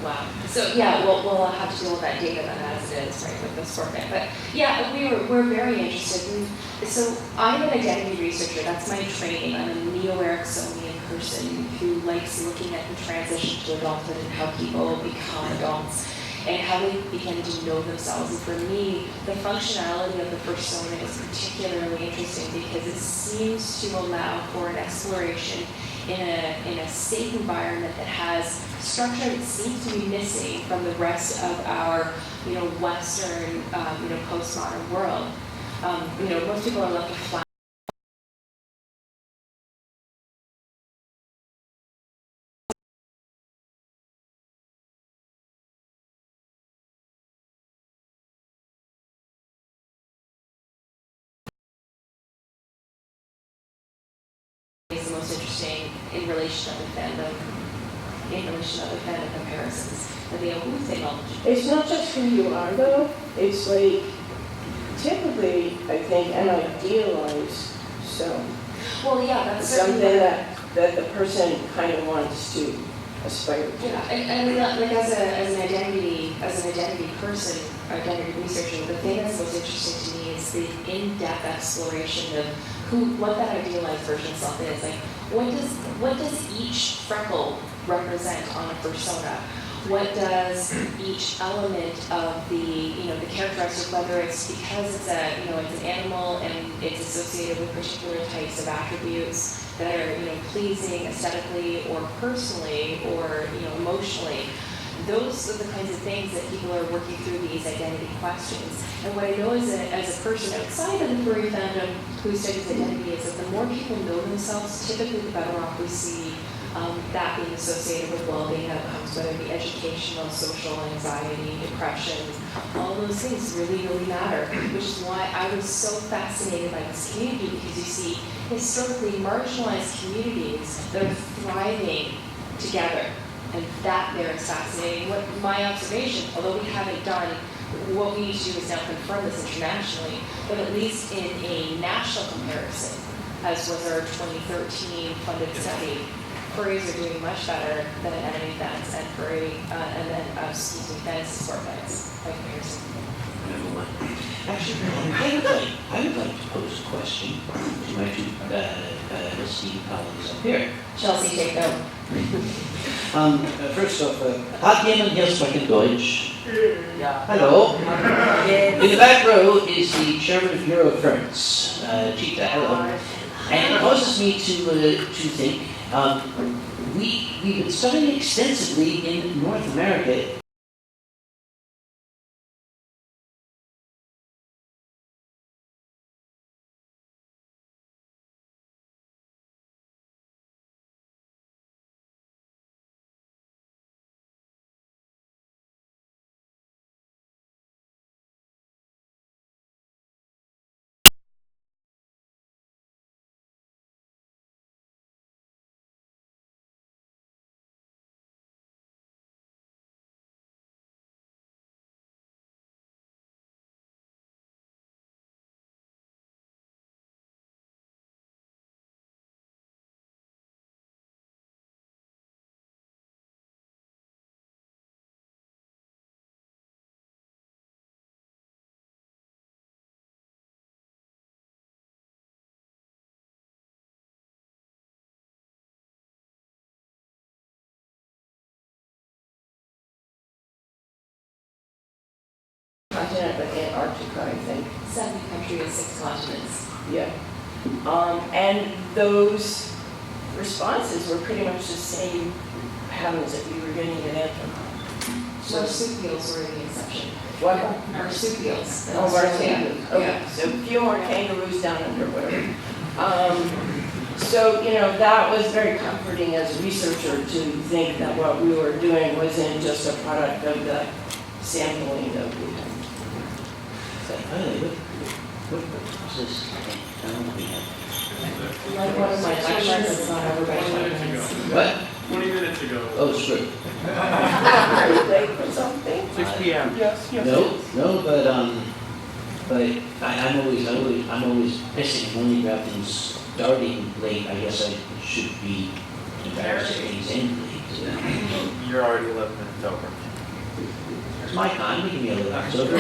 [SPEAKER 1] Wow. So yeah, we'll have to deal with that data then as it is, right, with the sport fan. But yeah, we're very interested. So I'm an identity researcher. That's my training. I'm a neo-Ericksonian person who likes looking at the transition to adulthood and how people become adults and how they begin to know themselves. And for me, the functionality of the fursona is particularly interesting because it seems to allow for an exploration in a safe environment that has structure that seems to be missing from the rest of our, Western, postmodern world. Most people are left with flat. Is the most interesting in relation to the fandom comparisons. And the
[SPEAKER 2] it's not just who you are though, it's like typically I think an idealized self.
[SPEAKER 1] Well, yeah, that's
[SPEAKER 2] something that the person kind of wants to aspire to.
[SPEAKER 1] Yeah, and like as an identity person, identity researcher, the thing that's most interesting to me is the in-depth exploration of what that idealized version of self is. Like, what does each freckle represent on a persona? What does each element of the characteristic, whether it's because it's it's an animal and it's associated with particular types of attributes that are pleasing aesthetically or personally or emotionally. Those are the kinds of things that people are working through these identity questions. And what I know as a person outside of the furry fandom who studies identity is that the more people know themselves, typically the better off we see that being associated with well-being outcomes, whether it be educational, social, anxiety, depression, all those things really, really matter, which is why I was so fascinated by this community, because you see historically marginalized communities that are thriving together, and that there is fascinating. What my observation, although we haven't done what we need to do is now confirm this internationally, but at least in a national comparison, as was our 2013 funded study, furries are doing much better than enemy fans and fans sport fans by comparison.
[SPEAKER 3] Actually, I would like to pose a question to my two esteemed colleagues up here.
[SPEAKER 1] Chelsea, take note.
[SPEAKER 3] First off, hat jemand hier sprechen Deutsch? Ja. Hello. In the back row is the chairman of Eurofurence, Chita. Hello. And it causes me to think, we've been studying extensively in North America.
[SPEAKER 2] Continent, but Antarctica, I think.
[SPEAKER 1] 7 countries, 6 continents.
[SPEAKER 2] Yeah. And those responses were pretty much the same patterns that we were getting in Anthrocon.
[SPEAKER 1] Marsupials were the exception.
[SPEAKER 2] What?
[SPEAKER 1] Marsupials.
[SPEAKER 2] Oh, marsupials. Okay,
[SPEAKER 1] Yeah.
[SPEAKER 2] so a few more kangaroos down under, whatever. So, that was very comforting as a researcher to think that what we were doing wasn't just a product of the sampling that we had.
[SPEAKER 3] What's this? I don't know what we have.
[SPEAKER 1] Like one of my lectures is not over by 20 minutes.
[SPEAKER 3] What?
[SPEAKER 6] 20 minutes ago.
[SPEAKER 3] Oh, screw.
[SPEAKER 2] Are you late for something?
[SPEAKER 5] 6 p.m. Yes, yes.
[SPEAKER 3] No, but I'm always missing only about things starting late. I guess I should be embarrassed if things end late.
[SPEAKER 8] You're already 11 minutes over.
[SPEAKER 3] It's my time, we can be a little October.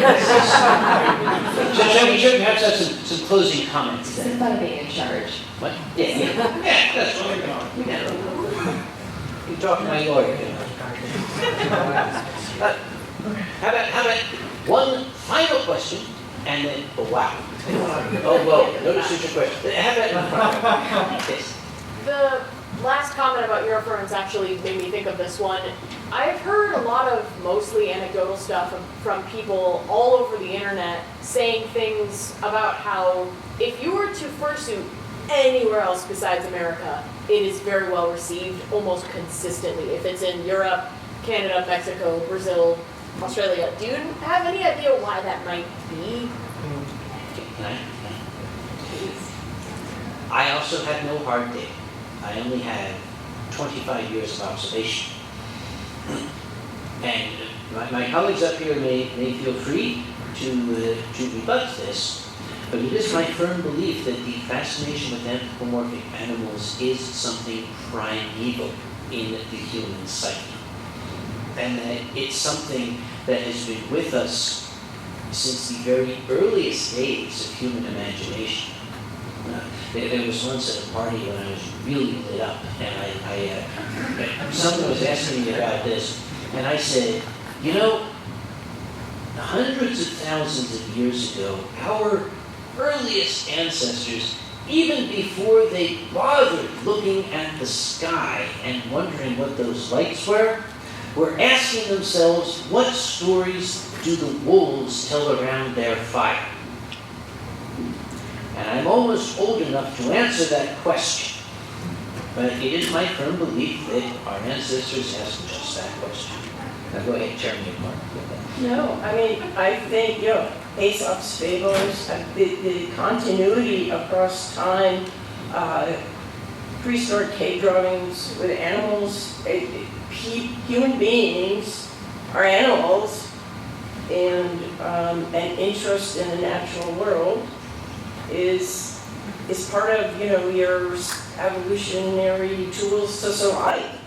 [SPEAKER 3] Should perhaps have some closing comments
[SPEAKER 1] It's
[SPEAKER 3] then.
[SPEAKER 1] fun being in charge.
[SPEAKER 3] What? Yeah, that's what we're going. You talk to my lawyer. How about one final question, and then, oh wow. Oh, whoa, notice your question. How about, yes.
[SPEAKER 15] The last comment about Eurofurence actually made me think of this one. I've heard a lot of mostly anecdotal stuff from people all over the internet saying things about how if you were to fursuit anywhere else besides America, it is very well received almost consistently. If it's in Europe, Canada, Mexico, Brazil, Australia, do you have any idea why that might be?
[SPEAKER 3] Can I also had no hard data. I only had 25 years of observation. And my colleagues up here may feel free to rebut this, but it is my firm belief that the fascination with anthropomorphic animals is something primeval in the human psyche. And that it's something that has been with us since the very earliest days of human imagination. There was once at a party when I was really lit up, and someone was asking me about this, and I said, hundreds of thousands of years ago, our earliest ancestors, even before they bothered looking at the sky and wondering what those lights were asking themselves, what stories do the wolves tell around their fire? And I'm almost old enough to answer that question. But it is my firm belief that our ancestors asked just that question. Now go ahead, Chairman Mark.
[SPEAKER 2] No, I mean, I think, Aesop's fables, the continuity across time, prehistoric cave drawings with animals, human beings are animals, and an interest in the natural world is part of, your evolutionary tools to survive.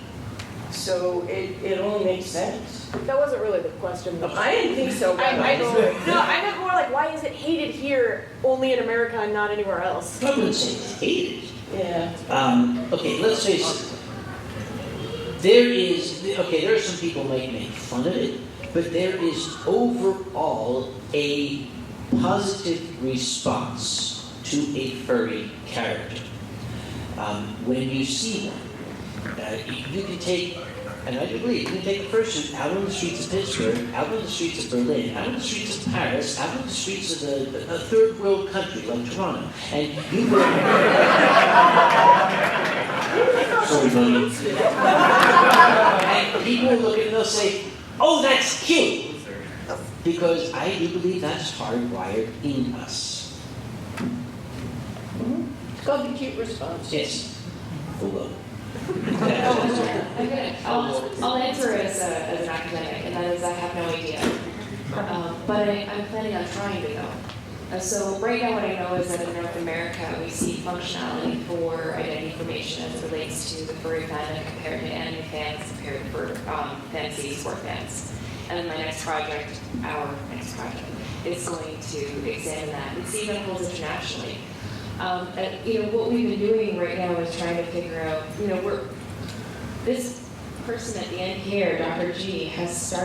[SPEAKER 2] So it only makes sense.
[SPEAKER 15] That wasn't really the question. Though.
[SPEAKER 2] I didn't think so.
[SPEAKER 15] No, I meant more like, why is it hated here only in America and not anywhere else?
[SPEAKER 3] I wouldn't say it's hated.
[SPEAKER 2] Yeah.
[SPEAKER 3] Okay, let's face it. There are some people might make fun of it, but there is overall a positive response to a furry character. When you see one, you can take, and I do believe, you can take a person out on the streets of Pittsburgh, out on the streets of Berlin, out on the streets of Paris, out on the streets of a third world country like Toronto, and you will... Sorry, buddy. And people will look at it and they'll say, oh, that's cute! Because I do believe that's hardwired in us.
[SPEAKER 2] It's called the cute response.
[SPEAKER 3] Yes. Hello.
[SPEAKER 1] I'll answer it as an academic, and that is I have no idea. But I'm planning on trying to know. So right now what I know is that in North America we see functionality for identity information as it relates to the furry fandom compared to anime fans, compared for fantasy sport fans. And then my next project, our next project, is going to examine that and see if it holds internationally. What we've been doing right now is trying to figure out, this person at the end here, Dr. G, has started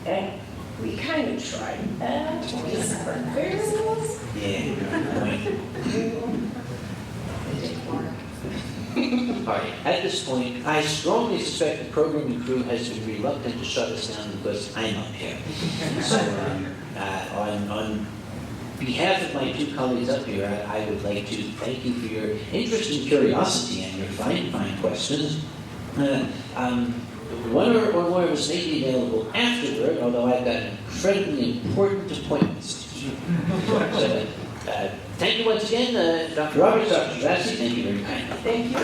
[SPEAKER 2] and we kind of tried that.
[SPEAKER 3] Yeah, good point. All right, at this point, I strongly suspect the programming crew has been reluctant to shut us down because I'm up here. So, on behalf of my two colleagues up here, I would like to thank you for your interest and curiosity and your fine questions. One or more of us may be available afterward, although I've got incredibly important appointments. So, thank you once again, Dr. Roberts, Dr. Gerbasi, thank you very kindly.
[SPEAKER 2] Thank you.